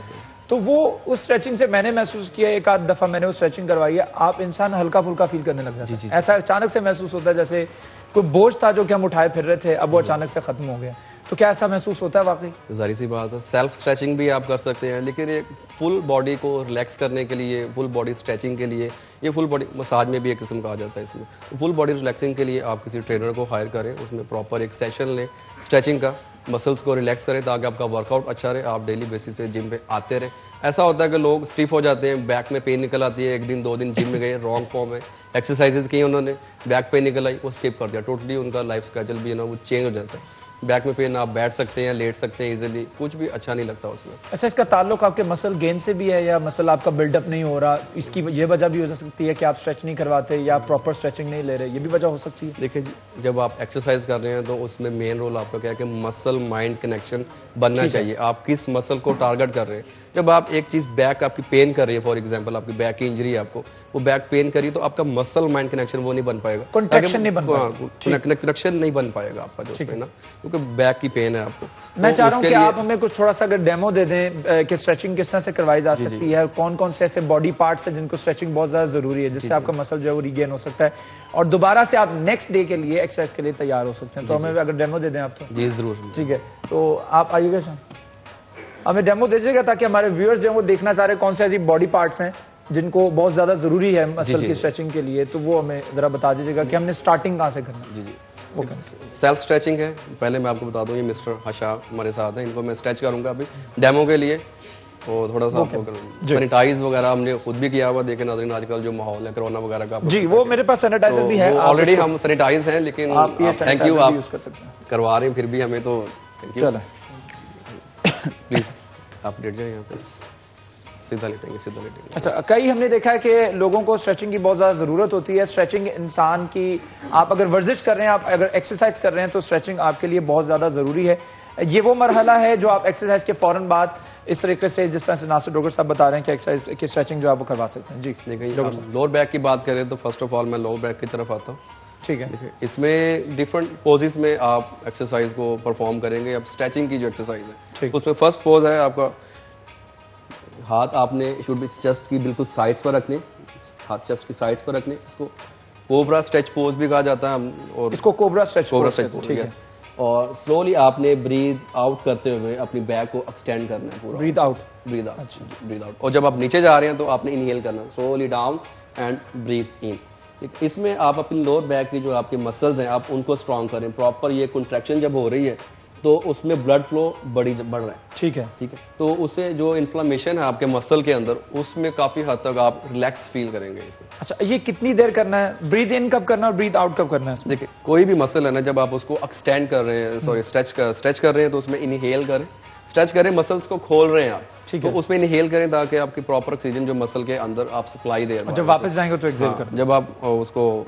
تو وہ اس اسٹریچنگ سے میں نے محسوس کیا, ایک آدھ دفعہ میں نے وہ اسٹریچنگ کروائی ہے, آپ انسان ہلکا پھلکا فیل کرنے لگ جاتا ہے. ایسا اچانک سے محسوس ہوتا ہے جیسے کوئی بوجھ تھا جو کہ ہم اٹھائے پھر رہے تھے, اب وہ اچانک سے ختم ہو گیا. تو کیا ایسا محسوس ہوتا ہے واقعی؟ ظاہر سی بات ہے, سیلف اسٹریچنگ بھی آپ کر سکتے ہیں, لیکن ایک فل باڈی کو ریلیکس کرنے کے لیے, فل باڈی اسٹریچنگ کے لیے, یہ فل باڈی مساج میں بھی ایک قسم کا آ جاتا ہے اس میں. فل باڈی ریلیکسنگ کے لیے آپ کسی ٹرینر کو ہائر کریں, اس میں پراپر ایک سیشن لیں اسٹریچنگ کا, مسلس کو ریلیکس کریں تاکہ آپ کا ورک آؤٹ اچھا رہے, آپ ڈیلی بیسس پہ جم پہ آتے رہیں. ایسا ہوتا ہے کہ لوگ اسٹیف ہو جاتے ہیں, بیک میں پین نکل آتی ہے, 1 دن 2 دن جم میں گئے, رانگ فارم ہے, ایکسرسائزز کی انہوں نے, بیک پین نکل آئی, وہ اسکپ کر دیا, ٹوٹلی ان کا لائف اسکیجول بھی ہے نا وہ چینج ہو جاتا ہے. بیک میں پین آپ بیٹھ سکتے ہیں, لیٹ سکتے ہیں ایزیلی, کچھ بھی اچھا نہیں لگتا اس میں. اچھا, اس کا تعلق آپ کے مسل گین سے بھی ہے یا مسل آپ کا بلڈ اپ نہیں ہو رہا, اس کی یہ وجہ بھی ہو سکتی ہے کہ آپ اسٹریچ نہیں کرواتے یا پراپر اسٹریچنگ نہیں لے رہے, یہ بھی وجہ ہو سکتی ہے؟ دیکھیں جی, جب آپ ایکسرسائز کر رہے ہیں تو اس میں مین رول آپ کا کیا ہے کہ مسل مائنڈ کنیکشن بننا چاہیے. آپ کس مسل کو ٹارگٹ کر رہے ہیں. جب آپ ایک چیز بیک آپ کی پین کر رہی ہے, فار ایگزامپل آپ کی بیک کی انجری ہے, آپ کو وہ بیک پین کری, تو آپ کا مسل مائنڈ کنیکشن وہ نہیں بن پائے گا, کنٹریکشن نہیں بن پائے گا, کنیکشن نہیں بن پائے گا آپ کا جو اس میں نا, کیونکہ بیک کی پین ہے آپ کو. میں چاہ رہا ہوں کہ آپ ہمیں کچھ تھوڑا سا اگر ڈیمو دے دیں کہ اسٹریچنگ کس طرح سے کروائی جا سکتی ہے, کون کون سے ایسے باڈی پارٹس ہیں جن کو اسٹریچنگ بہت زیادہ ضروری ہے, جس سے آپ کا مسل جو ہے وہ ریگین ہو سکتا ہے اور دوبارہ سے آپ نیکسٹ ڈے کے لیے ایکسرسائز کے لیے تیار ہو سکتے ہیں. تو ہمیں اگر ڈیمو دے دیں آپ تو. جی ضرور. ٹھیک ہے, تو آپ آئیے گا شام, ہمیں ڈیمو دیجیے گا تاکہ ہمارے ویورز جو ہیں وہ دیکھنا چاہ رہے ہیں کون سے ایسی باڈی پارٹس ہیں جن کو بہت زیادہ ضروری ہے مسل کی اسٹریچنگ کے لیے, تو وہ ہمیں ذرا بتا دیجیے گا کہ ہم نے اسٹارٹنگ کہاں سے کرنا ہے. جی سیلف اسٹریچنگ ہے. پہلے میں آپ کو بتا دوں, یہ مسٹر ہشام ہمارے ساتھ ہیں, ان کو میں اسٹریچ کروں گا ابھی ڈیمو کے لیے. تو تھوڑا سا سینیٹائز وغیرہ ہم نے خود بھی کیا ہوا, دیکھیں ناظرین آج کل جو ماحول ہے کرونا وغیرہ کا, جی وہ میرے پاس سینیٹائزر بھی ہے آلریڈی, ہم سینیٹائز ہیں, لیکن تھینک یو آپ کروا رہے ہیں پھر بھی ہمیں, تو تھینک یو. پلیز آپ لیٹ جائیں یہاں پہ, سیدھا لیٹیں گے, سیدھا لیٹیں گے. اچھا, کئی ہم نے دیکھا ہے کہ لوگوں کو اسٹریچنگ کی بہت زیادہ ضرورت ہوتی ہے. اسٹریچنگ انسان کی, آپ اگر ورزش کر رہے ہیں, آپ اگر ایکسرسائز کر رہے ہیں, تو اسٹریچنگ آپ کے لیے بہت زیادہ ضروری ہے. یہ وہ مرحلہ ہے جو آپ ایکسرسائز کے فوراً بعد اس طریقے سے, جس طرح سے ناصر ڈوگر صاحب بتا رہے ہیں کہ ایکسرسائز کی اسٹریچنگ جو آپ وہ کروا سکتے ہیں. جی دیکھیں, لوور بیک کی بات کریں تو فرسٹ آف آل میں لوور بیک کی طرف آتا ہوں. ٹھیک ہے, اس میں ڈفرنٹ پوزز میں آپ ایکسرسائز کو پرفارم کریں گے. اب اسٹریچنگ کی جو ایکسرسائز ہے اس میں فرسٹ پوز ہے آپ کا, ہاتھ آپ نے شوڈ بی چیسٹ کی بالکل سائڈس پر رکھنے, ہاتھ چیسٹ کی سائڈس پر رکھنے, اس کو کوبرا اسٹریچ پوز بھی کہا جاتا ہے اور اس کو کوبرا اسٹریچ اسٹریچ پوز. ٹھیک ہے. اور سلولی آپ نے بریتھ آؤٹ کرتے ہوئے اپنی بیک کو ایکسٹینڈ کرنا ہے پورا. Breathe out. Breathe out. اور جب آپ نیچے جا رہے ہیں تو آپ نے انہیل کرنا ہے, سلولی ڈاؤن اینڈ بریتھ ان. اس میں آپ اپنی لوور بیک کی جو آپ کے مسلز ہیں آپ ان کو اسٹرانگ کریں. پراپر یہ کنٹریکشن جب ہو رہی ہے تو اس میں بلڈ فلو بڑھ رہا ہے. ٹھیک ہے. ٹھیک ہے. تو اس سے جو انفلمیشن ہے آپ کے مسل کے اندر اس میں کافی حد تک آپ ریلیکس فیل کریں گے اس میں. اچھا, یہ کتنی دیر کرنا ہے؟ بریتھ ان کب کرنا ہے اور بریتھ آؤٹ کب کرنا ہے؟ دیکھیں کوئی بھی مسل ہے نا, جب آپ اس کو ایکسٹینڈ کر رہے ہیں, سوری اسٹریچ کر رہے ہیں تو اس میں انہیل کریں, اسٹریچ کریں, مسلس کو کھول رہے ہیں آپ, تو اس میں انہیل کریں تاکہ آپ کی پراپر آکسیجن جو مسل کے اندر آپ سپلائی دے رہے ہیں. جب واپس جائیں گے تو ایکسیل کریں. جب آپ اس کو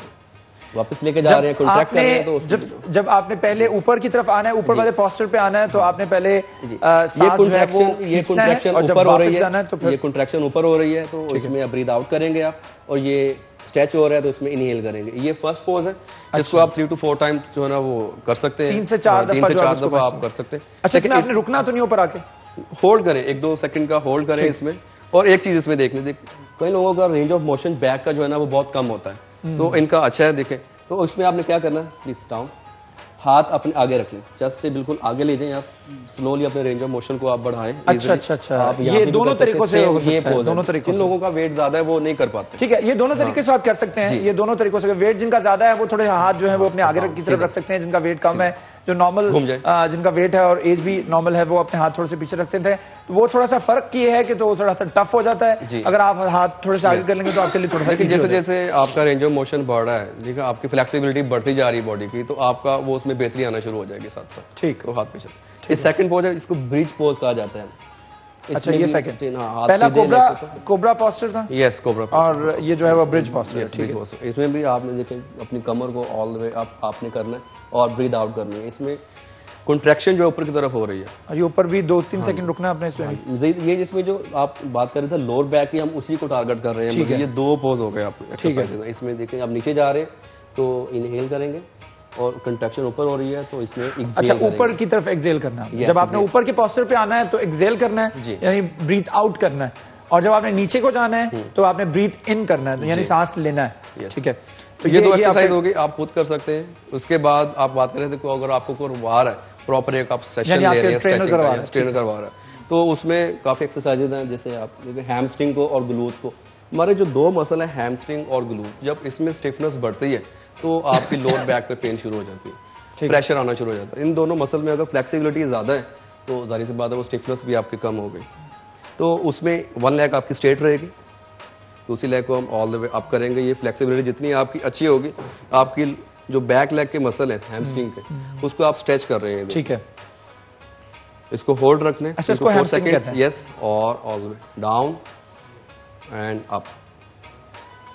واپس لے کے جا رہے ہیں, کنٹریکٹ کر رہے ہیں, تو جب آپ نے پہلے اوپر کی طرف آنا ہے, اوپر والے پوسچر پہ آنا ہے, تو آپ نے پہلے یہ کنٹریکشن اوپر ہو رہی ہے, یہ کنٹریکشن اوپر ہو رہی ہے تو اس میں آپ بریتھ آؤٹ کریں گے آپ, اور یہ اسٹریچ ہو رہا ہے تو اس میں انہیل کریں گے. یہ فرسٹ پوز ہے جس کو آپ 3 to 4 ٹائمز جو ہے نا وہ کر سکتے ہیں, 3 سے 4 دفعہ آپ کر سکتے ہیں. اچھا, اس میں آپ نے رکنا تو نہیں اوپر آ کے؟ ہولڈ کریں, 1-2 سیکنڈ کا ہولڈ کریں اس میں. اور ایک چیز اس میں دیکھنے, کئی لوگوں کا رینج آف موشن بیک کا جو ہے نا وہ بہت کم ہوتا ہے, تو ان کا اچھا ہے. دیکھیں تو اس میں آپ نے کیا کرنا ہے, پلیز ڈاؤن, ہاتھ اپنے آگے رکھ لیں, چیسٹ سے بالکل آگے لے جائیں آپ, سلولی اپنے رینج آف موشن کو آپ بڑھائیں. اچھا, یہ دونوں طریقوں سے ہو سکتا ہے. دونوں طریقوں جن لوگوں کا ویٹ زیادہ ہے وہ نہیں کر پاتے. ٹھیک ہے, یہ دونوں طریقے سے آپ کر سکتے ہیں. یہ دونوں طریقوں سے, ویٹ جن کا زیادہ ہے وہ تھوڑے ہاتھ جو ہے وہ اپنے آگے کی طرف رکھ سکتے ہیں, جن کا ویٹ کم ہے, جو نارمل جن کا ویٹ ہے اور ایج بھی نارمل ہے, وہ اپنے ہاتھ تھوڑے سے پیچھے رکھتے تھے. تو وہ تھوڑا سا فرق یہ ہے کہ تو تھوڑا سا ٹف ہو جاتا ہے. اگر آپ ہاتھ تھوڑے سے آگے کر لیں گے تو آپ کے لیے تھوڑا سا جیسے جیسے آپ کا رینج آف موشن بڑھ رہا ہے, ٹھیک ہے, آپ کی فلیکسیبلٹی بڑھتی جا رہی ہے باڈی کی, تو آپ کا وہ اس میں بہتری آنا شروع ہو جائے گی ساتھ ساتھ. ٹھیک, وہ ہاتھ پیچھے. یہ سیکنڈ پوز ہے, اس کو برج پوز کہا جاتا ہے. اچھا, یہ سیکنڈ. پہلا کوبرا پوسچر تھا. یس, کوبرا. اور یہ جو ہے وہ برج پوسچر ہے. اس میں بھی آپ نے دیکھیں اپنی کمر کو آل دا وے آپ نے کرنا ہے اور بریتھ آؤٹ کرنی ہے. اس میں کنٹریکشن جو اوپر کی طرف ہو رہی ہے, یہ اوپر بھی 2-3 سیکنڈ رکنا ہے اپنے اس میں. یہ جس میں جو آپ بات کر رہے تھے لوور بیک کی, ہم اسی کو ٹارگٹ کر رہے ہیں. یہ 2 پوز ہو گئے آپ ایکسرسائز میں. اس میں دیکھیں آپ نیچے جا رہے ہیں تو انہیل کریں گے, اور کنٹریکشن اوپر ہو رہی ہے تو اس میں اچھا اوپر کی طرف ایکسیل کرنا ہے. جب آپ نے اوپر کے پوسچر پہ آنا ہے تو ایکسیل کرنا ہے, یعنی بریتھ آؤٹ کرنا ہے. اور جب آپ نے نیچے کو جانا ہے تو آپ نے بریتھ ان کرنا ہے, یعنی سانس لینا ہے. ٹھیک ہے, تو یہ 2 ایکسرسائز ہوگی, آپ خود کر سکتے ہیں. اس کے بعد آپ بات کر رہے تھے کہ اگر آپ کو کوئی وار ہے, پراپر ایک آپ سیشن لے رہے ہیں, ٹرینر کروا رہا ہے, تو اس میں کافی ایکسرسائزز ہیں. جیسے آپ ہیم اسٹرنگ کو اور گلوٹس کو, ہمارے جو 2 مسل ہیں ہیم اسٹرنگ اور گلوٹ, جب اس میں اسٹیفنس بڑھتی ہے تو آپ کی لوور بیک پہ پین شروع ہو جاتی ہے, پریشر آنا شروع ہو جاتا ہے. ان دونوں مسل میں اگر فلیکسیبلٹی زیادہ ہے تو ظاہر سی بات ہے وہ اسٹیفنس بھی آپ کی کم ہو گئی. تو اس میں 1 لیگ آپ کی اسٹریٹ رہے گی, دوسری لیگ کو ہم آل دا وے اپ کریں گے. یہ فلیکسیبلٹی جتنی آپ کی اچھی ہوگی, آپ کی جو بیک لیگ کے مسل ہیں ہیم اسٹرنگ کے, اس کو آپ اسٹریچ کر رہے ہیں. ٹھیک ہے, اس کو ہولڈ رکھنے. اچھا, اس کو 4 سیکنڈ. یس, اور آل دا وے ڈاؤن اینڈ اپ.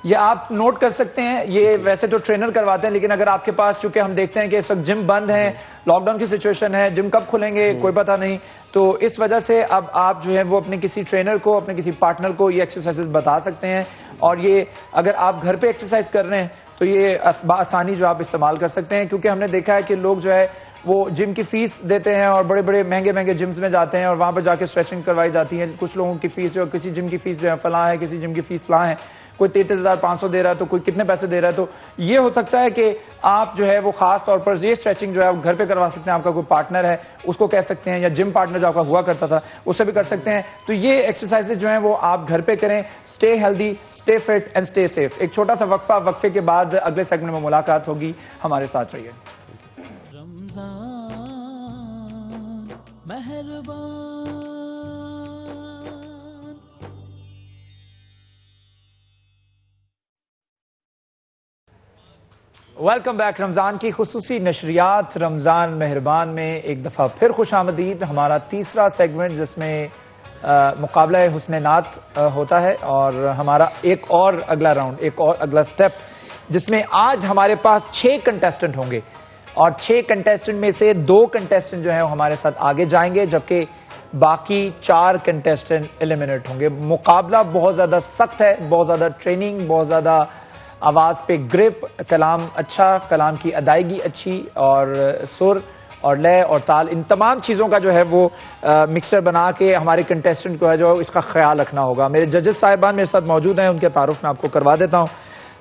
یہ آپ نوٹ کر سکتے ہیں. یہ ویسے تو ٹرینر کرواتے ہیں, لیکن اگر آپ کے پاس, چونکہ ہم دیکھتے ہیں کہ اس وقت جم بند ہیں, لاک ڈاؤن کی سچویشن ہے, جم کب کھلیں گے کوئی پتہ نہیں, تو اس وجہ سے اب آپ جو ہے وہ اپنے کسی ٹرینر کو, اپنے کسی پارٹنر کو یہ ایکسرسائز بتا سکتے ہیں. اور یہ اگر آپ گھر پہ ایکسرسائز کر رہے ہیں تو یہ بآسانی جو آپ استعمال کر سکتے ہیں. کیونکہ ہم نے دیکھا ہے کہ لوگ جو ہے وہ جم کی فیس دیتے ہیں اور بڑے بڑے مہنگے جمز میں جاتے ہیں اور وہاں پہ جا کے اسٹریچنگ کروائی جاتی ہے. کچھ لوگوں کی فیس جو, کسی جم کی فیس جو ہے فلاں ہے, کسی جم کی فیس فلاں ہے, کوئی 33,500 دے رہا ہے تو کوئی کتنے پیسے دے رہا ہے. تو یہ ہو سکتا ہے کہ آپ جو ہے وہ خاص طور پر یہ اسٹریچنگ جو ہے آپ گھر پہ کروا سکتے ہیں. آپ کا کوئی پارٹنر ہے اس کو کہہ سکتے ہیں, یا جم پارٹنر جو آپ کا ہوا کرتا تھا اس سے بھی کر سکتے ہیں. تو یہ ایکسرسائز جو ہیں وہ آپ گھر پہ کریں. Stay healthy, stay fit and stay safe. ایک چھوٹا سا وقفے کے بعد اگلے سیگمنٹ میں ملاقات ہوگی. ہمارے ساتھ رہیے. رمضان مہربان. Welcome back. رمضان کی خصوصی نشریات رمضان مہربان میں ایک دفعہ پھر خوش آمدید. ہمارا تیسرا سیگمنٹ جس میں مقابلہ حسن نعت ہوتا ہے, اور ہمارا ایک اور اگلا راؤنڈ, ایک اور اگلا سٹیپ, جس میں آج ہمارے پاس 6 کنٹیسٹنٹ ہوں گے, اور 6 کنٹیسٹنٹ میں سے 2 کنٹیسٹنٹ جو ہیں وہ ہمارے ساتھ آگے جائیں گے, جبکہ باقی 4 کنٹیسٹنٹ ایلیمنیٹ ہوں گے. مقابلہ بہت زیادہ سخت ہے, بہت زیادہ ٹریننگ, بہت زیادہ آواز پہ گرپ, کلام اچھا, کلام کی ادائیگی اچھی, اور سر اور لے اور تال, ان تمام چیزوں کا جو ہے وہ مکسر بنا کے ہمارے کنٹیسٹنٹ کو ہے جو اس کا خیال رکھنا ہوگا. میرے ججز صاحبان میرے ساتھ موجود ہیں, ان کے تعارف میں آپ کو کروا دیتا ہوں.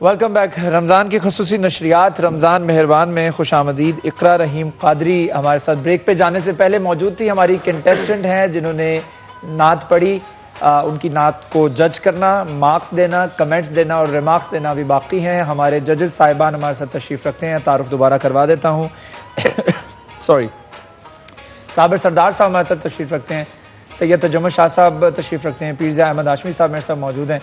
Welcome back. رمضان کی خصوصی نشریات رمضان مہربان میں خوش آمدید. اقرا رحیم قادری ہمارے ساتھ بریک پہ جانے سے پہلے موجود تھی. ہماری کنٹیسٹنٹ ہیں جنہوں نے نعت پڑھی. ان کی نعت کو جج کرنا، مارکس دینا، کمنٹس دینا اور ریمارکس دینا ابھی باقی ہیں. ہمارے ججز صاحبان ہمارے ساتھ تشریف رکھتے ہیں. تعارف دوبارہ کروا دیتا ہوں. سوری، صابر سردار صاحب ہمارے ساتھ تشریف رکھتے ہیں. سید تجمل شاہ صاحب تشریف رکھتے ہیں. پیرزا احمد ہاشمی صاحب میرے ساتھ موجود ہیں.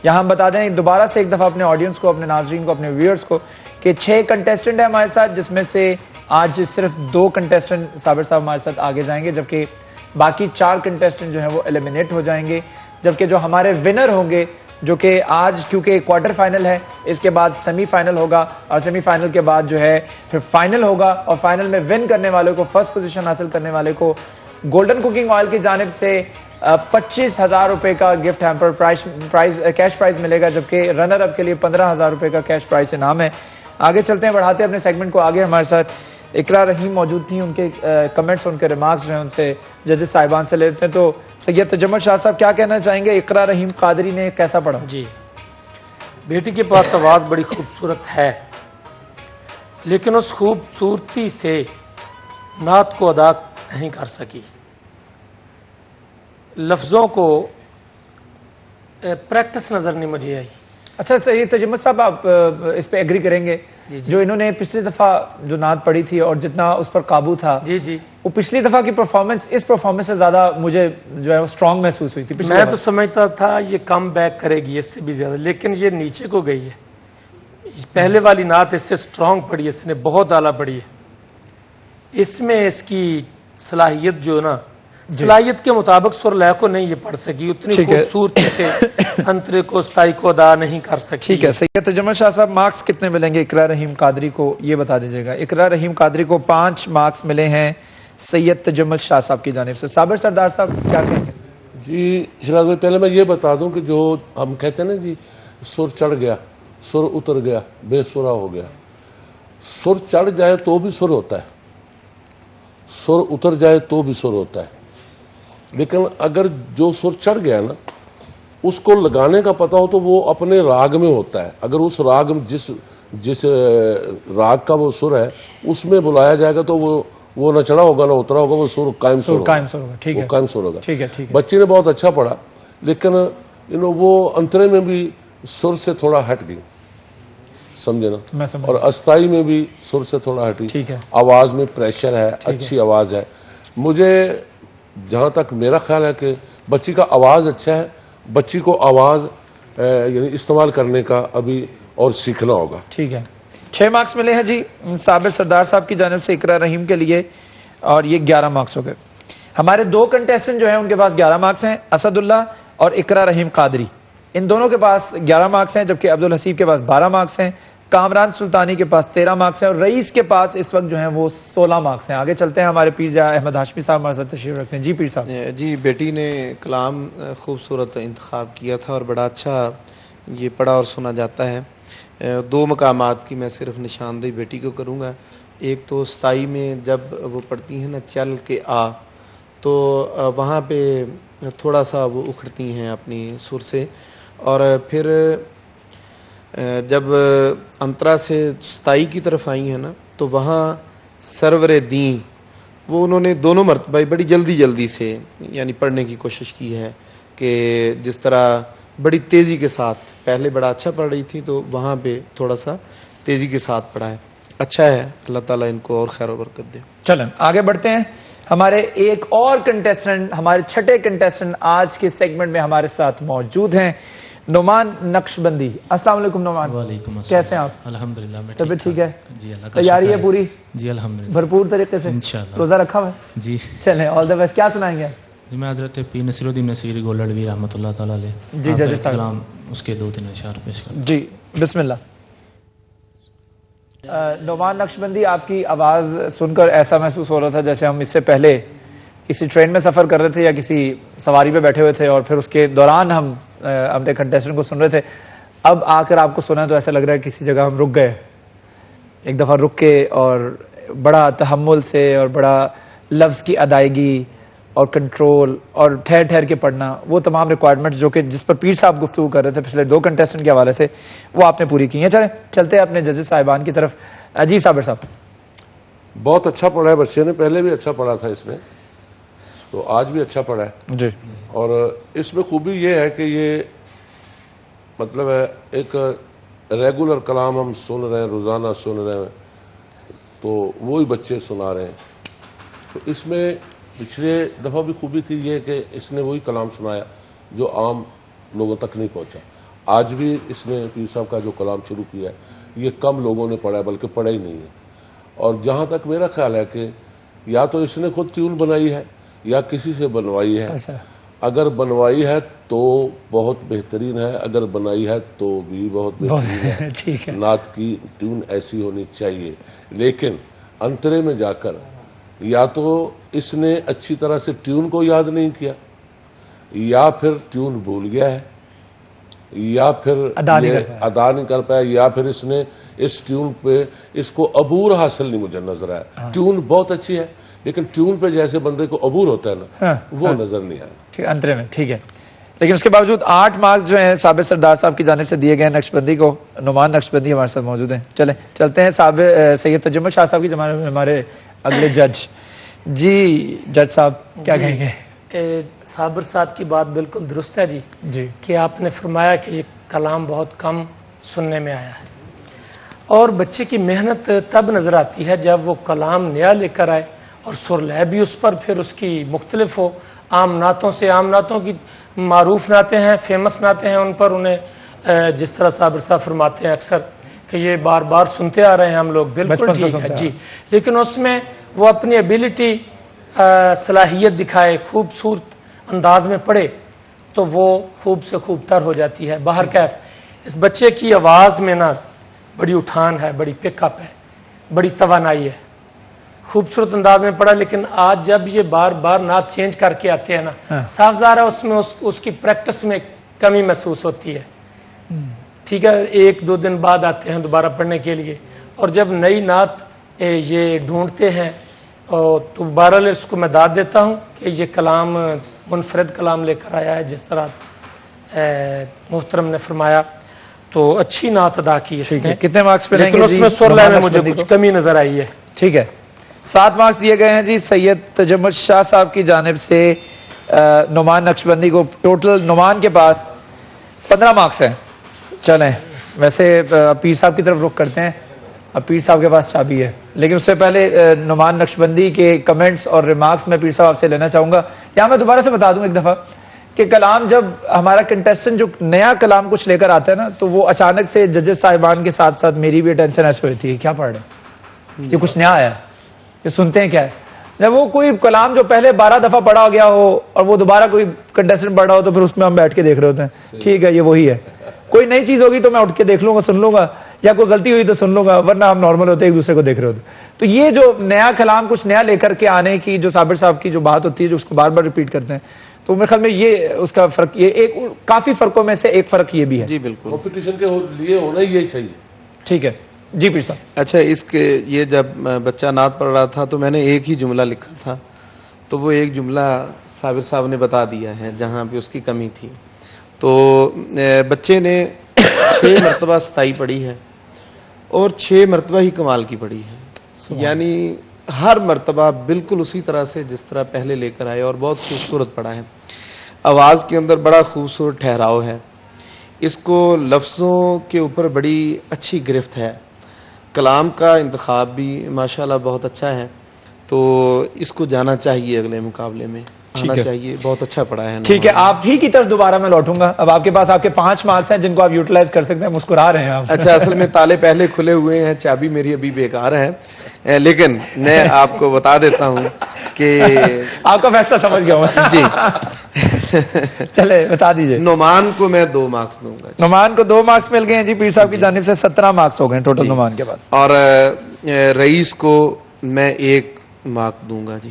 یہاں ہم بتا دیں دوبارہ سے ایک دفعہ اپنے آڈینس کو، اپنے ناظرین کو، اپنے ویورز کو کہ 6 کنٹیسٹنٹ ہیں ہمارے ساتھ، جس میں سے آج صرف 2 کنٹیسٹنٹ صابر صاحب ہمارے ساتھ آگے جائیں گے، جبکہ باقی 4 کنٹیسٹنٹ جو ہیں وہ ایلیمینیٹ ہو جائیں گے. جبکہ جو ہمارے ونر ہوں گے، جو کہ آج کیونکہ کوارٹر فائنل ہے، اس کے بعد سیمی فائنل ہوگا اور سیمی فائنل کے بعد جو ہے پھر فائنل ہوگا اور فائنل میں ون کرنے والے کو، فرسٹ پوزیشن حاصل کرنے والے کو گولڈن کوکنگ آئل کی جانب سے 25,000 روپے کا گفٹ ہیمپر کیش پرائز ملے گا، جبکہ رنر اپ کے لیے 15,000 روپے کا کیش پرائز انعام ہے. آگے چلتے ہیں، بڑھاتے ہیں اپنے سیگمنٹ کو آگے. ہمارے ساتھ اقرا رحیم موجود تھیں. ان کے کمنٹس، ان کے ریمارکس جو ہیں ان سے ججز صاحبان سے لیتے ہیں. تو سید تجمل شاہ صاحب کیا کہنا چاہیں گے؟ اقرا رحیم قادری نے کیسا پڑھا؟ جی، بیٹی کے پاس آواز بڑی خوبصورت ہے، لیکن اس خوبصورتی سے نعت کو ادا نہیں کر سکی. لفظوں کو پریکٹس نظر نہیں مجھے آئی. اچھا سید تجمل صاحب، آپ اس پہ ایگری کریں گے؟ جو انہوں نے پچھلی دفعہ جو نعت پڑھی تھی اور جتنا اس پر قابو تھا، جی وہ پچھلی دفعہ کی پرفارمنس اس پرفارمنس سے زیادہ مجھے جو ہے وہ اسٹرانگ محسوس ہوئی تھی. میں تو سمجھتا تھا یہ کم بیک کرے گی اس سے بھی زیادہ، لیکن یہ نیچے کو گئی ہے. پہلے والی نعت اس سے اسٹرانگ پڑھی ہے، اس نے بہت اعلیٰ پڑھی ہے. اس میں اس کی صلاحیت جو نا، صلاحیت کے مطابق سر لے کو نہیں یہ پڑھ سکی، اتنی خوبصورتی سے انترے کو ستائی کو ادا نہیں کر سکی. ٹھیک ہے. سید تجمل شاہ صاحب، مارکس کتنے ملیں گے اقرا رحیم قادری کو یہ بتا دیجیے گا. اقرا رحیم قادری کو 5 مارکس ملے ہیں سید تجمل شاہ صاحب کی جانب سے. صابر سردار صاحب کیا کہیں گے؟ جی شراز بھائی، پہلے میں یہ بتا دوں کہ جو ہم کہتے ہیں نا جی، سر چڑھ گیا، سر اتر گیا، بے سرا ہو گیا. سر چڑھ جائے تو بھی سر ہوتا ہے، سر اتر جائے تو بھی سر ہوتا ہے. لیکن اگر جو سر چڑھ گیا نا، اس کو لگانے کا پتہ ہو تو وہ اپنے راگ میں ہوتا ہے. اگر اس راگ میں جس راگ کا وہ سر ہے اس میں بلایا جائے گا تو وہ نہ چڑھا ہوگا نہ اترا ہوگا، وہ سر قائم سر ہوگا. ٹھیک ہے، قائم سر ہوگا. ٹھیک ہے. بچی نے بہت اچھا پڑھا، لیکن وہ انترے میں بھی سر سے تھوڑا ہٹ گئی، سمجھے نا، اور استائی میں بھی سر سے تھوڑا ہٹی. ٹھیک ہے. آواز میں پریشر ہے، اچھی آواز ہے. مجھے جہاں تک میرا خیال ہے کہ بچی کا آواز اچھا ہے، بچی کو آواز یعنی استعمال کرنے کا ابھی اور سیکھنا ہوگا. ٹھیک ہے. 6 مارکس ملے ہیں جی صابر سردار صاحب کی جانب سے اقرا رحیم کے لیے، اور یہ 11 مارکس ہو گئے. ہمارے 2 کنٹیسٹنٹ جو ہیں ان کے پاس 11 مارکس ہیں، اسد اللہ اور اقرا رحیم قادری. ان دونوں کے پاس 11 مارکس ہیں، جبکہ عبدالحسیب کے پاس 12 مارکس ہیں، کامران سلطانی کے پاس 13 مارکس ہیں اور رئیس کے پاس اس وقت جو ہیں وہ 16 مارکس ہیں. آگے چلتے ہیں، ہمارے پیر احمد ہاشمی صاحب ہمارے ساتھ تشریف رکھتے ہیں. جی پیر صاحب. جی، بیٹی نے کلام خوبصورت انتخاب کیا تھا اور بڑا اچھا یہ پڑھا اور سنا جاتا ہے. 2 مقامات کی میں صرف نشاندہی بیٹی کو کروں گا. ایک تو ستائی میں جب وہ پڑھتی ہیں نا چل کے آ، تو وہاں پہ تھوڑا سا وہ اکھڑتی ہیں اپنی سر سے، اور پھر جب انترا سے ستائی کی طرف آئی ہیں نا تو وہاں سرور دین وہ انہوں نے دونوں مرتبہ بڑی جلدی سے یعنی پڑھنے کی کوشش کی ہے، کہ جس طرح بڑی تیزی کے ساتھ پہلے بڑا اچھا پڑھ رہی تھی تو وہاں پہ تھوڑا سا تیزی کے ساتھ پڑھا ہے. اچھا ہے، اللہ تعالیٰ ان کو اور خیر و برکت دے. چلیں آگے بڑھتے ہیں. ہمارے ایک اور کنٹیسٹنٹ، ہمارے 6ٹھے کنٹیسٹنٹ آج کے سیگمنٹ میں ہمارے ساتھ موجود ہیں، نعمان نقشبندی. السلام علیکم نعمان. وعلیکم السلام. کیسے ہیں آپ؟ الحمدللہ میں طبیعت ٹھیک ہے؟ جی اللہ کا تیاری ہے پوری؟ جی الحمدللہ بھرپور طریقے سے انشاءاللہ. روزہ رکھا ہوا ہے؟ جی چلیں آل دا بیسٹ. کیا سنائیں گے؟ جی میں حضرت پیر نصیر الدین نصیری گولڑوی رحمۃ اللہ تعالیٰ علیہ جی جج صاحب کلام اس کے 2-3 اشعار پیش کریں. جی بسم اللہ. نعمان نقشبندی، آپ کی آواز سن کر ایسا محسوس ہو رہا تھا جیسے ہم اس سے پہلے کسی ٹرین میں سفر کر رہے تھے یا کسی سواری پہ بیٹھے ہوئے تھے اور پھر اس کے دوران ہم اپنے کنٹیسٹنٹ کو سن رہے تھے. اب آ کر آپ کو سنا تو ایسا لگ رہا ہے کسی جگہ ہم رک گئے، ایک دفعہ رک کے اور بڑا تحمل سے اور بڑا لفظ کی ادائیگی اور کنٹرول اور ٹھہر ٹھہر کے پڑھنا، وہ تمام ریکوائرمنٹس جو کہ جس پر پیر صاحب گفتگو کر رہے تھے پچھلے 2 کنٹیسٹنٹ کے حوالے سے، وہ آپ نے پوری کی ہیں. چلتے ہیں اپنے ججز صاحبان کی طرف. جی صابر صاحب. بہت اچھا پڑھا ہے بچے نے، پہلے بھی اچھا پڑھا تھا اس نے، تو آج بھی اچھا پڑھا ہے جی. اور اس میں خوبی یہ ہے کہ یہ مطلب ہے ایک ریگولر کلام ہم سن رہے ہیں، روزانہ سن رہے ہیں، تو وہی بچے سنا رہے ہیں. تو اس میں پچھلے دفعہ بھی خوبی تھی یہ کہ اس نے وہی کلام سنایا جو عام لوگوں تک نہیں پہنچا. آج بھی اس نے پیر صاحب کا جو کلام شروع کیا ہے یہ کم لوگوں نے پڑھا ہے، بلکہ پڑھا ہی نہیں ہے. اور جہاں تک میرا خیال ہے کہ یا تو اس نے خود ٹیون بنائی ہے یا کسی سے بنوائی ہے. اگر بنوائی ہے تو بہت بہترین ہے، اگر بنائی ہے تو بھی بہت بہترین ہے. نعت کی ٹیون ایسی ہونی چاہیے، لیکن انترے میں جا کر یا تو اس نے اچھی طرح سے ٹیون کو یاد نہیں کیا، یا پھر ٹیون بھول گیا ہے، یا پھر ادا نہیں کر پایا، یا پھر اس نے اس ٹیون پہ اس کو عبور حاصل نہیں مجھے نظر آیا. ٹیون بہت اچھی ہے لیکن ٹیون پہ جیسے بندے کو عبور ہوتا ہے نا وہ نظر نہیں آیا. ٹھیک انترے میں ٹھیک ہے. لیکن اس کے باوجود 8 مارکس جو ہیں صابر سردار صاحب کی جانب سے دیے گئے نقشبندی کو. نعمان نقشبندی ہمارے ساتھ موجود ہیں. چلتے ہیں سید تجمل شاہ صاحب کی جماعت میں ہمارے اگلے جج. جی جج صاحب کیا کہیں گے؟ صابر صاحب کی بات بالکل درست ہے جی کہ آپ نے فرمایا کہ یہ کلام بہت کم سننے میں آیا ہے، اور بچے کی محنت تب نظر آتی ہے جب وہ کلام نیا لے کر آئے اور سر لے بھی اس پر پھر اس کی مختلف ہو. عام نعتوں سے، عام نعتوں کی معروف نعتیں ہیں، فیمس نعتیں ہیں، ان پر انہیں جس طرح صابر صاحب فرماتے ہیں اکثر کہ یہ بار بار سنتے آ رہے ہیں ہم لوگ، بالکل ٹھیک ہے جی. لیکن اس میں وہ اپنی ایبیلٹی، صلاحیت دکھائے، خوبصورت انداز میں پڑھے تو وہ خوب سے خوب تر ہو جاتی ہے. باہر کیف اس بچے کی آواز میں نا بڑی اٹھان ہے، بڑی پک اپ ہے، بڑی توانائی ہے، خوبصورت انداز میں پڑھا. لیکن آج جب یہ بار بار نعت چینج کر کے آتے ہیں نا، صاف ظاہر ہے اس میں اس کی پریکٹس میں کمی محسوس ہوتی ہے. ٹھیک ہے، 1-2 دن بعد آتے ہیں دوبارہ پڑھنے کے لیے، اور جب نئی نعت یہ ڈھونڈتے ہیں تو بہرحال اس کو میں داد دیتا ہوں کہ یہ کلام منفرد کلام لے کر آیا ہے جس طرح محترم نے فرمایا. تو اچھی نعت ادا کی اس نے. کتنے مارکس پہ لیں گے؟ لیکن اس میں سر لے میں مجھے کچھ کمی نظر آئی ہے. ٹھیک ہے، 7 مارکس دیے گئے ہیں جی سید تجمل شاہ صاحب کی جانب سے. نعمان نقشبندی کو ٹوٹل نعمان کے پاس 15 مارکس ہیں. چلیں ویسے پیر صاحب کی طرف رخ کرتے ہیں. اب پیر صاحب کے پاس چابی ہے، لیکن اس سے پہلے نعمان نقشبندی کے کمنٹس اور ریمارکس میں پیر صاحب آپ سے لینا چاہوں گا. یہاں میں دوبارہ سے بتا دوں ایک دفعہ کہ کلام جب ہمارا کنٹیسٹنٹ جو نیا کلام کچھ لے کر آتا ہے نا تو وہ اچانک سے ججز صاحبان کے ساتھ ساتھ میری بھی اٹینشن ایسے ہوتی ہے کیا پڑھ رہے ہیں، یہ کچھ نیا آیا، یہ سنتے ہیں کیا ہے. جب وہ کوئی کلام جو پہلے 12 دفعہ پڑھا گیا ہو اور وہ دوبارہ کوئی کنٹیسٹنٹ پڑھ رہا ہو تو پھر اس میں ہم بیٹھ کے دیکھ رہے ہوتے ہیں ٹھیک ہے یہ وہی ہے. کوئی نئی چیز ہوگی تو میں اٹھ کے دیکھ لوں گا، سن لوں گا، یا کوئی غلطی ہوئی تو سن لوں گا، ورنہ ہم نارمل ہوتے ایک دوسرے کو دیکھ رہے ہوتے. تو یہ جو نیا کلام کچھ نیا لے کر کے آنے کی جو صابر صاحب کی جو بات ہوتی ہے جو اس کو بار بار ریپیٹ کرتے ہیں، تو میرے خیال میں یہ اس کا فرق، یہ ایک کافی فرقوں میں سے ایک فرق یہ بھی ہے. جی بالکل، کمپٹیشن کے لیے ہونا ہی یہی چاہیے. ٹھیک ہے جی پیر صاحب. اچھا، اس کے یہ جب بچہ نعت پڑھ رہا تھا تو میں نے ایک ہی جملہ لکھا تھا، تو وہ ایک جملہ صابر صاحب نے بتا دیا ہے جہاں پہ اس کی کمی تھی. تو بچے نے 6 مرتبہ 27 پڑھی ہے اور 6 مرتبہ ہی کمال کی پڑھی ہے. یعنی ہر مرتبہ بالکل اسی طرح سے جس طرح پہلے لے کر آئے، اور بہت خوبصورت پڑھا ہے. آواز کے اندر بڑا خوبصورت ٹھہراؤ ہے، اس کو لفظوں کے اوپر بڑی اچھی گرفت ہے، کلام کا انتخاب بھی ماشاءاللہ بہت اچھا ہے. تو اس کو جانا چاہیے، اگلے مقابلے میں آنا چاہیے. بہت اچھا پڑھا ہے. ٹھیک ہے، آپ ہی کی طرف دوبارہ میں لوٹوں گا. اب آپ کے پاس آپ کے 5 مارکس ہیں جن کو آپ یوٹیلائز کر سکتے ہیں. مسکرا رہے ہیں آپ. اچھا، اصل میں تالے پہلے کھلے ہوئے ہیں، چابی میری ابھی بیکار ہے، لیکن میں آپ کو بتا دیتا ہوں کہ آپ کا فیصلہ سمجھ گیا ہوں. جی چلے بتا دیجئے. نعمان کو میں 2 مارکس دوں گا. نعمان کو 2 مارکس مل گئے ہیں جی پیر صاحب کی جانب سے. 17 مارکس ہو گئے ٹوٹل نعمان کے پاس. اور رئیس کو میں 1 مارک دوں گا. جی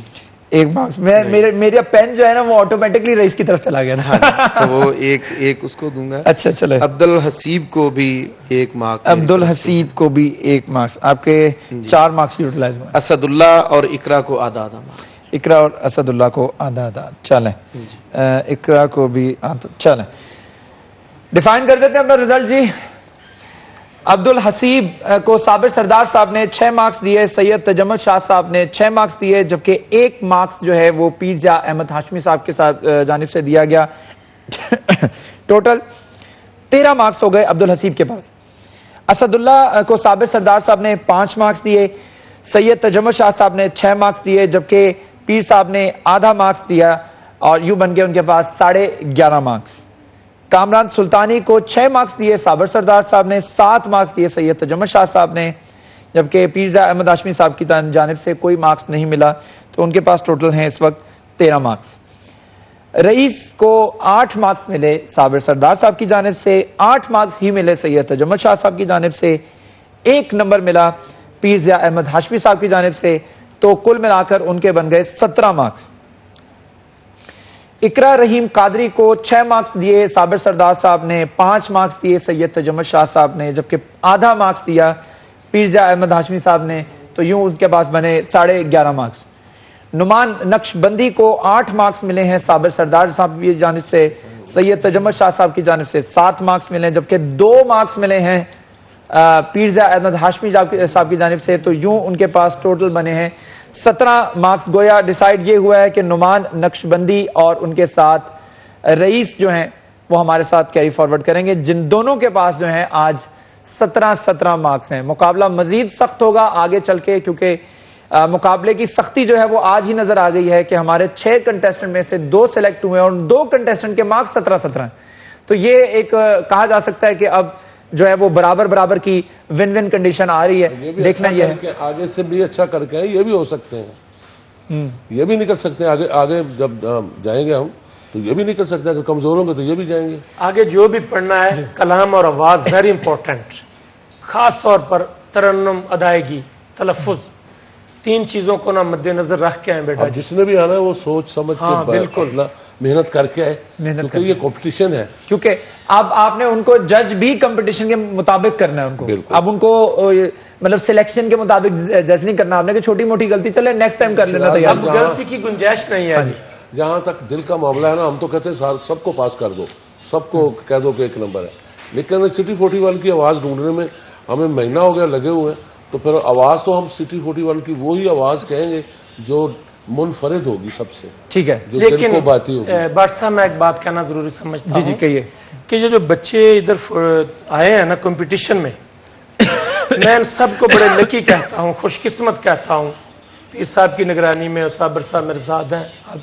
1 مارکس. میرا پین جو ہے نا وہ آٹومیٹکلی رئیس کی طرف چلا گیا تھا. تو وہ ایک اس کو دوں گا. اچھا چلے. عبدالحسیب کو بھی 1 مارک. عبدالحسیب کو بھی 1 مارکس. آپ کے 4 مارکس یوٹیلائز ہوئے. اسد اللہ اور اقرا کو آدھا مارکس. اقرا اور اسداللہ کو آدھا آدھا. چلیں اقرا کو بھی آدھا. چلیں ڈیفائن کر دیتے ہیں اپنا رزلٹ جی. عبد الحسیب کو صابر سردار صاحب نے 6 مارکس دیے, سید تجمل شاہ صاحب نے 6 مارکس دیے, جبکہ 1 مارکس جو ہے وہ پیرزا احمد ہاشمی صاحب کے ساتھ جانب سے دیا گیا. ٹوٹل 13 مارکس ہو گئے عبد الحسیب کے پاس. اسداللہ کو صابر سردار صاحب نے 5 مارکس دیے, سید تجمل شاہ صاحب نے 6 مارکس دیے, جبکہ پیر صاحب نے آدھا مارکس دیا اور یوں بن گئے ان کے پاس 11.5 مارکس. کامران سلطانی کو 6 مارکس دیے صابر سردار صاحب نے, 7 مارکس دیے سید تجمل شاہ صاحب نے, جبکہ پیرزا احمد ہاشمی صاحب کی جانب سے کوئی مارکس نہیں ملا, تو ان کے پاس ٹوٹل ہیں اس وقت 13 مارکس. رئیس کو 8 مارکس ملے صابر سردار صاحب کی جانب سے, 8 مارکس ہی ملے سید تجمل شاہ صاحب کی جانب سے, 1 نمبر ملا پیرزا احمد ہاشمی صاحب کی جانب سے, تو کل ملا کر ان کے بن گئے 17 مارکس. اقرا رحیم قادری کو 6 مارکس دیے صابر سردار صاحب نے, 5 مارکس دیے سید تجمل شاہ صاحب نے, جبکہ آدھا مارکس دیا پیرزا احمد ہاشمی صاحب نے, تو یوں ان کے پاس بنے 11.5 مارکس. نعمان نقش بندی کو 8 مارکس ملے ہیں صابر سردار صاحب کی جانب سے, سید تجمل شاہ صاحب کی جانب سے 7 مارکس ملے ہیں, جبکہ 2 مارکس ملے ہیں پیرزا احمد ہاشمی صاحب کی جانب سے, تو یوں ان کے پاس ٹوٹل بنے ہیں 17 مارکس. گویا ڈیسائیڈ یہ ہوا ہے کہ نعمان نقش بندی اور ان کے ساتھ رئیس جو ہیں وہ ہمارے ساتھ کیری فارورڈ کریں گے, جن دونوں کے پاس جو ہیں آج 17 مارکس ہیں. مقابلہ مزید سخت ہوگا آگے چل کے, کیونکہ مقابلے کی سختی جو ہے وہ آج ہی نظر آ گئی ہے کہ ہمارے 6 کنٹیسٹنٹ میں سے 2 سلیکٹ ہوئے اور 2 کنٹیسٹنٹ کے مارکس 17 ہیں. تو یہ ایک کہا جا سکتا ہے کہ اب جو ہے وہ برابر کی ون ون کنڈیشن آ رہی ہے. دیکھنا یہ ہے آگے سے بھی اچھا کر کے یہ بھی ہو سکتے ہیں, یہ بھی نکل سکتے ہیں آگے جب جائیں گے ہم, تو یہ بھی نکل سکتا ہے کہ کمزور ہوں گے تو یہ بھی جائیں گے آگے. جو بھی پڑھنا ہے کلام اور آواز ویری امپورٹنٹ, خاص طور پر ترنم, ادائیگی, تلفظ, 3 چیزوں کو نہ مد نظر رکھ کے آئیں بیٹا. جس نے بھی آنا ہے وہ سوچ سمجھ کے بالکل محنت کر کے آئے, کیونکہ یہ کمپٹیشن ہے. کیونکہ اب آپ نے ان کو جج بھی کمپٹیشن کے مطابق کرنا ہے ان کو. اب ان کو مطلب سلیکشن کے مطابق جج نہیں کرنا آپ نے کہ چھوٹی موٹی غلطی چلے نیکسٹ ٹائم کر لینا تیار. اب غلطی کی گنجائش نہیں ہے. جہاں تک دل کا معاملہ ہے نا, ہم تو کہتے ہیں سب کو پاس کر دو, سب کو کہہ دو کہ 1 نمبر ہے, لیکن سٹی 41 کی آواز ڈھونڈنے میں ہمیں مہینہ ہو گیا لگے ہوئے ہیں, تو پھر آواز تو ہم سٹی 41 کی وہی آواز کہیں گے جو منفرد ہوگی سب سے. ٹھیک ہے, جو دل کو باتی ہوگی. بٹ صاحب میں ایک بات کہنا ضروری سمجھتا ہوں. جی کہیے کہ جو بچے ادھر آئے ہیں نا کمپٹیشن میں, میں ان سب کو بڑے لکی کہتا ہوں, خوش قسمت کہتا ہوں. پیر صاحب کی نگرانی میں صابر صاحب میرے ساتھ ہیں,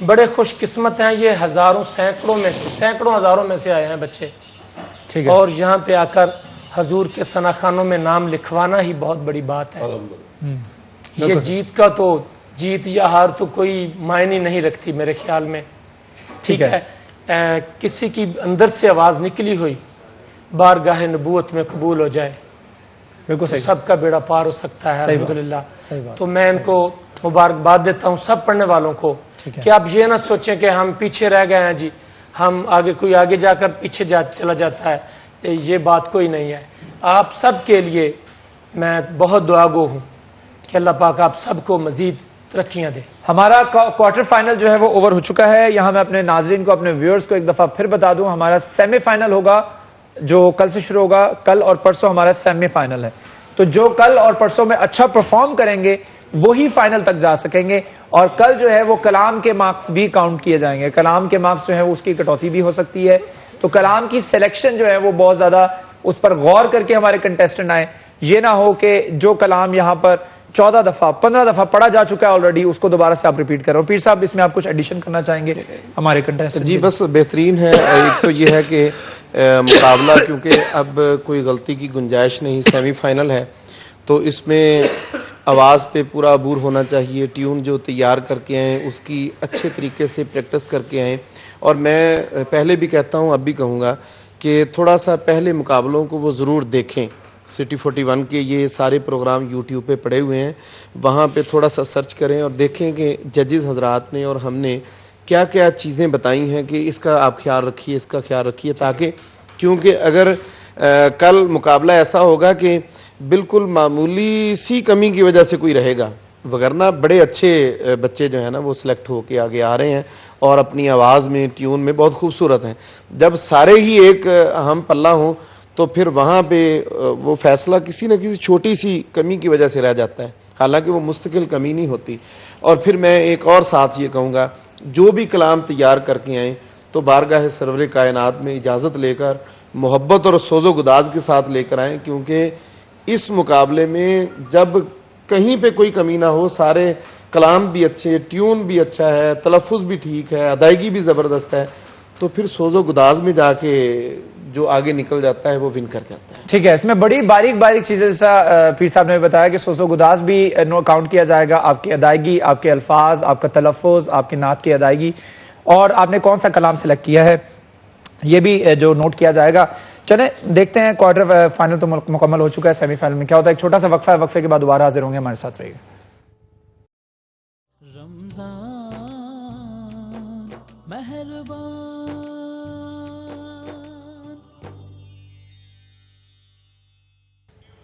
بڑے خوش قسمت ہیں. یہ ہزاروں سینکڑوں ہزاروں میں سے آئے ہیں بچے, اور یہاں پہ آ کر حضور کے ثناخانوں میں نام لکھوانا ہی بہت بڑی بات ہے. یہ جیت یا ہار تو کوئی معنی نہیں رکھتی میرے خیال میں. ٹھیک ہے, کسی کی اندر سے آواز نکلی ہوئی بارگاہ نبوت میں قبول ہو جائے, بالکل سب کا بیڑا پار ہو سکتا ہے الحمدللہ. تو میں ان کو مبارکباد دیتا ہوں سب پڑھنے والوں کو, کہ آپ یہ نہ سوچیں کہ ہم پیچھے رہ گئے ہیں جی, ہم کوئی آگے جا کر پیچھے چلا جاتا ہے, یہ بات کوئی نہیں ہے. آپ سب کے لیے میں بہت دعا گو ہوں کہ اللہ پاک آپ سب کو مزید ترقیاں دے. ہمارا کوارٹر فائنل جو ہے وہ اوور ہو چکا ہے. یہاں میں اپنے ناظرین کو, اپنے ویورز کو ایک دفعہ پھر بتا دوں, ہمارا سیمی فائنل ہوگا جو کل سے شروع ہوگا. کل اور پرسوں ہمارا سیمی فائنل ہے, تو جو کل اور پرسوں میں اچھا پرفارم کریں گے وہی فائنل تک جا سکیں گے. اور کل جو ہے وہ کلام کے مارکس بھی کاؤنٹ کیے جائیں گے. کلام کے مارکس جو ہے اس کی کٹوتی بھی ہو سکتی ہے, تو کلام کی سلیکشن جو ہے وہ بہت زیادہ اس پر غور کر کے ہمارے کنٹیسٹنٹ آئے. یہ نہ ہو کہ جو کلام یہاں پر 14 دفعہ 15 دفعہ پڑھا جا چکا ہے آلریڈی, اس کو دوبارہ سے آپ ریپیٹ کر رہے ہو. پیر صاحب اس میں آپ کچھ ایڈیشن کرنا چاہیں گے ہمارے کنٹیسٹنٹ؟ جی بس بہترین ہے. ایک تو یہ ہے کہ مقابلہ کیونکہ اب کوئی غلطی کی گنجائش نہیں, سیمی فائنل ہے, تو اس میں آواز پہ پورا عبور ہونا چاہیے. ٹیون جو تیار کر کے آئیں اس کی اچھے طریقے سے پریکٹس کر کے آئیں. اور میں پہلے بھی کہتا ہوں, اب بھی کہوں گا کہ تھوڑا سا پہلے مقابلوں کو وہ ضرور دیکھیں. سٹی 41 کے یہ سارے پروگرام یوٹیوب پہ پڑے ہوئے ہیں, وہاں پہ تھوڑا سا سرچ کریں اور دیکھیں کہ ججز حضرات نے اور ہم نے کیا کیا چیزیں بتائی ہیں کہ اس کا آپ خیال رکھیے, اس کا خیال رکھیے, تاکہ کیونکہ اگر کل مقابلہ ایسا ہوگا کہ بالکل معمولی سی کمی کی وجہ سے کوئی رہے گا وگرنہ بڑے اچھے بچے جو ہیں نا وہ سلیکٹ ہو کے آگے آ رہے ہیں اور اپنی آواز میں ٹیون میں بہت خوبصورت ہیں. جب سارے ہی ایک ہم پلہ ہوں تو پھر وہاں پہ وہ فیصلہ کسی نہ کسی چھوٹی سی کمی کی وجہ سے رہ جاتا ہے، حالانکہ وہ مستقل کمی نہیں ہوتی. اور پھر میں ایک اور ساتھ یہ کہوں گا، جو بھی کلام تیار کر کے آئیں تو بارگاہ سرور کائنات میں اجازت لے کر محبت اور سوز و گداز کے ساتھ لے کر آئیں، کیونکہ اس مقابلے میں جب کہیں پہ کوئی کمی نہ ہو، سارے کلام بھی اچھے، ٹیون بھی اچھا ہے، تلفظ بھی ٹھیک ہے، ادائیگی بھی زبردست ہے، تو پھر سوز و گداز میں جا کے جو آگے نکل جاتا ہے وہ ون کر جاتا ہے. ٹھیک ہے، اس میں بڑی باریک باریک چیزیں، جیسا پیر صاحب نے بتایا کہ سوز و گداز بھی کاؤنٹ کیا جائے گا، آپ کی ادائیگی، آپ کے الفاظ، آپ کا تلفظ، آپ کی نعت کی ادائیگی، اور آپ نے کون سا کلام سلیکٹ کیا ہے یہ بھی جو نوٹ کیا جائے گا. چلیں دیکھتے ہیں، کوارٹر فائنل تو مکمل ہو چکا ہے، سیمی فائنل میں کیا ہوتا ہے. ایک چھوٹا سا وقفہ ہے، وقفے کے بعد دوبارہ حاضر ہوں گے، ہمارے ساتھ رہیے گا.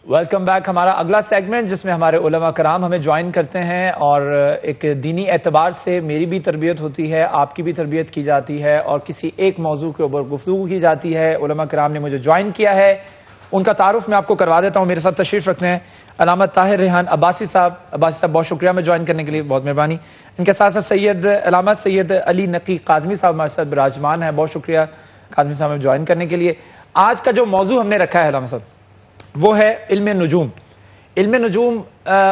Welcome back. ہمارا اگلا سیگمنٹ جس میں ہمارے علماء کرام ہمیں جوائن کرتے ہیں اور ایک دینی اعتبار سے میری بھی تربیت ہوتی ہے، آپ کی بھی تربیت کی جاتی ہے اور کسی ایک موضوع کے اوپر گفتگو کی جاتی ہے. علماء کرام نے مجھے جوائن کیا ہے، ان کا تعارف میں آپ کو کروا دیتا ہوں. میرے ساتھ تشریف رکھتے ہیں علامہ طاہر ریحان عباسی صاحب. عباسی صاحب بہت شکریہ میں جوائن کرنے کے لیے، بہت مہربانی. ان کے ساتھ ساتھ علامہ سید علی نقی قاظمی صاحب ہمارے ساتھ براجمان ہیں، بہت شکریہ قاظمی صاحب میں جوائن کرنے کے لیے. آج کا جو موضوع ہم نے رکھا ہے علامہ صاحب وہ ہے علم نجوم. علم نجوم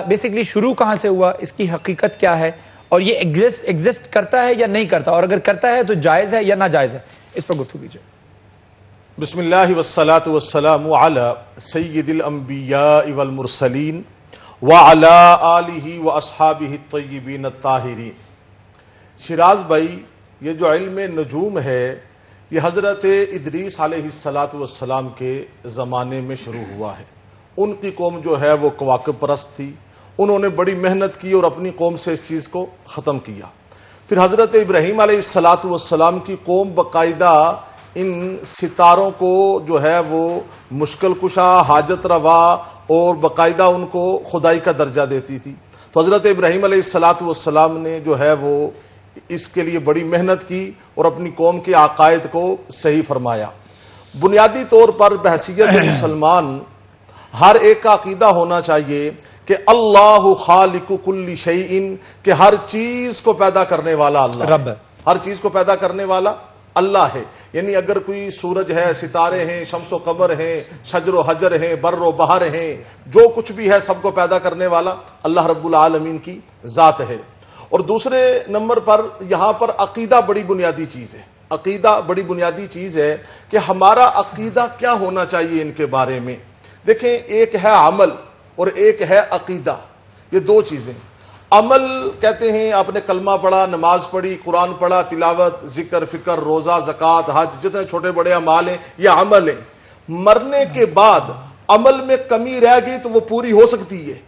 بیسکلی شروع کہاں سے ہوا، اس کی حقیقت کیا ہے، اور یہ ایگزسٹ کرتا ہے یا نہیں کرتا، اور اگر کرتا ہے تو جائز ہے یا ناجائز ہے، اس پر گفتگو کیجیے. بسم اللہ والصلاة والسلام علی سید الانبیاء والمرسلین وعلی آلہ واصحابہ الطیبین الطاہرین. شیراز بھائی، یہ جو علم نجوم ہے یہ حضرت ادریس علیہ السلام کے زمانے میں شروع ہوا ہے. ان کی قوم جو ہے وہ کواکب پرست تھی، انہوں نے بڑی محنت کی اور اپنی قوم سے اس چیز کو ختم کیا. پھر حضرت ابراہیم علیہ السلام کی قوم باقاعدہ ان ستاروں کو جو ہے وہ مشکل کشا، حاجت روا اور باقاعدہ ان کو خدائی کا درجہ دیتی تھی. تو حضرت ابراہیم علیہ السلام نے جو ہے وہ اس کے لیے بڑی محنت کی اور اپنی قوم کے عقائد کو صحیح فرمایا. بنیادی طور پر بحیثیت مسلمان ہر ایک کا عقیدہ ہونا چاہیے کہ اللہ خالق کل شیء، کہ ہر چیز کو پیدا کرنے والا اللہ رب ہے. ہر چیز کو پیدا کرنے والا اللہ ہے. یعنی اگر کوئی سورج ہے، ستارے ہیں، شمس و قمر ہیں، شجر و حجر ہیں، بر و بحر ہیں، جو کچھ بھی ہے سب کو پیدا کرنے والا اللہ رب العالمین کی ذات ہے. اور دوسرے نمبر پر یہاں پر عقیدہ بڑی بنیادی چیز ہے. عقیدہ بڑی بنیادی چیز ہے کہ ہمارا عقیدہ کیا ہونا چاہیے ان کے بارے میں. دیکھیں، ایک ہے عمل اور ایک ہے عقیدہ، یہ دو چیزیں. عمل کہتے ہیں آپ نے کلمہ پڑھا، نماز پڑھی، قرآن پڑھا، تلاوت، ذکر، فکر، روزہ، زکوٰۃ، حج، جتنے چھوٹے بڑے اعمال ہیں یہ عمل ہیں. مرنے کے بعد عمل میں کمی رہ گئی تو وہ پوری ہو سکتی ہے.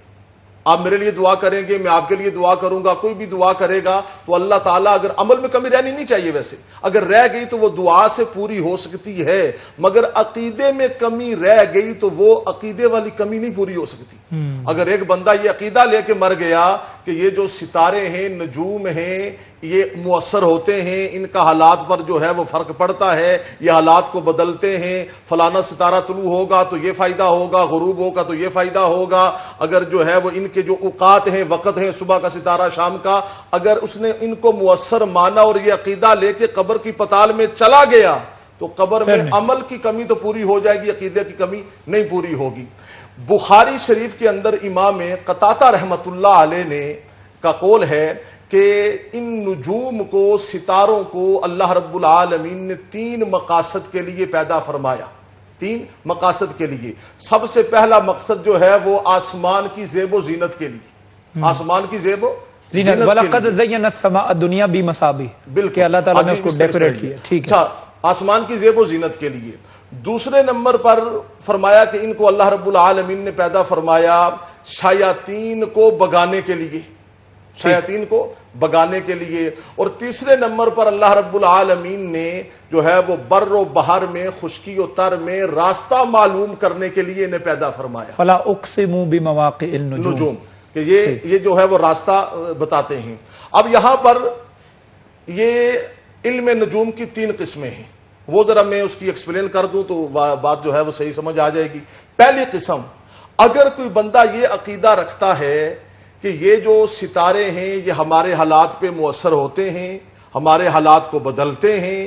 آپ میرے لیے دعا کریں گے، میں آپ کے لیے دعا کروں گا، کوئی بھی دعا کرے گا تو اللہ تعالیٰ، اگر عمل میں کمی رہنی نہیں چاہیے ویسے، اگر رہ گئی تو وہ دعا سے پوری ہو سکتی ہے. مگر عقیدے میں کمی رہ گئی تو وہ عقیدے والی کمی نہیں پوری ہو سکتی. اگر ایک بندہ یہ عقیدہ لے کے مر گیا کہ یہ جو ستارے ہیں، نجوم ہیں، یہ مؤثر ہوتے ہیں، ان کا حالات پر جو ہے وہ فرق پڑتا ہے، یہ حالات کو بدلتے ہیں، فلانا ستارہ طلوع ہوگا تو یہ فائدہ ہوگا، غروب ہوگا تو یہ فائدہ ہوگا، اگر جو ہے وہ ان کے جو اوقات ہیں، وقت ہیں، صبح کا ستارہ، شام کا، اگر اس نے ان کو مؤثر مانا اور یہ عقیدہ لے کے قبر کی پتال میں چلا گیا تو قبر میں عمل کی کمی تو پوری ہو جائے گی، عقیدے کی کمی نہیں پوری ہوگی. بخاری شریف کے اندر امام قتادہ رحمۃ اللہ علیہ نے کا قول ہے کہ ان نجوم کو، ستاروں کو اللہ رب العالمین نے 3 مقاصد کے لیے پیدا فرمایا. 3 مقاصد کے لیے. سب سے پہلا مقصد جو ہے وہ آسمان کی زیب و زینت کے لیے. آسمان کی زیب و زینت. وَلَقَدْ زَيَّنَا السَّمَاءَ الدُّنْيَا بِمَصَابِيحَ. بالکل اللہ تعالیٰ نے اس کو ڈیکوریٹ کیا. ٹھیک ہے. آسمان کی زیب و زینت کے لیے. دوسرے نمبر پر فرمایا کہ ان کو اللہ رب العالمین نے پیدا فرمایا شیاطین کو بگانے کے لیے. شیاطین کو بگانے کے لیے. اور تیسرے نمبر پر اللہ رب العالمین نے جو ہے وہ بر و بحر میں، خشکی و تر میں راستہ معلوم کرنے کے لیے انہیں پیدا فرمایا. فَلَا أُقْسِمُ بِمَوَاقِعِ النُّجُومِ. کہ یہ جو ہے وہ راستہ بتاتے ہیں. اب یہاں پر یہ علم نجوم کی 3 قسمیں ہیں، وہ ذرا میں اس کی ایکسپلین کر دوں تو بات جو ہے وہ صحیح سمجھ آ جائے گی. پہلی قسم، اگر کوئی بندہ یہ عقیدہ رکھتا ہے کہ یہ جو ستارے ہیں یہ ہمارے حالات پہ مؤثر ہوتے ہیں، ہمارے حالات کو بدلتے ہیں،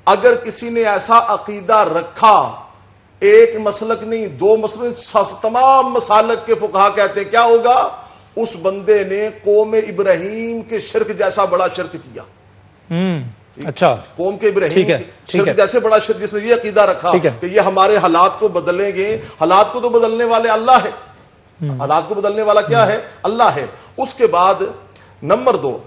اگر کسی نے ایسا عقیدہ رکھا، ایک مسلک نہیں 2 مسلک، تمام مسالک کے فقہا کہتے ہیں کیا ہوگا؟ اس بندے نے قوم ابراہیم کے شرک جیسا بڑا شرک کیا. اچھا، قوم کے ابراہیم شرک جیسے بڑا شرک، جس نے یہ عقیدہ رکھا کہ یہ ہمارے حالات کو بدلیں گے. حالات کو تو بدلنے والے اللہ ہے، حالات کو بدلنے والا کیا ہے؟ اللہ ہے. اس کے بعد نمبر 2،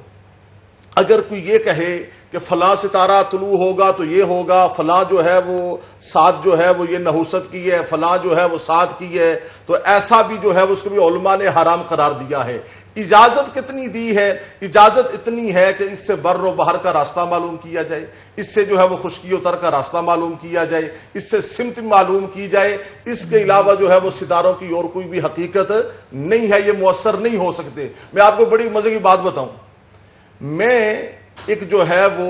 اگر کوئی یہ کہے کہ فلاں ستارہ طلوع ہوگا تو یہ ہوگا، فلاں جو ہے وہ سات جو ہے وہ یہ نحوست کی ہے، فلاں جو ہے وہ سات کی ہے، تو ایسا بھی جو ہے اس کو بھی علماء نے حرام قرار دیا ہے. اجازت کتنی دی ہے؟ اجازت اتنی ہے کہ اس سے بر و بحر کا راستہ معلوم کیا جائے، اس سے جو ہے وہ خشکی و تر کا راستہ معلوم کیا جائے، اس سے سمت معلوم کی جائے. اس کے علاوہ جو ہے وہ ستاروں کی اور کوئی بھی حقیقت نہیں ہے، یہ مؤثر نہیں ہو سکتے. میں آپ کو بڑی مزے کی بات بتاؤں، میں ایک جو ہے وہ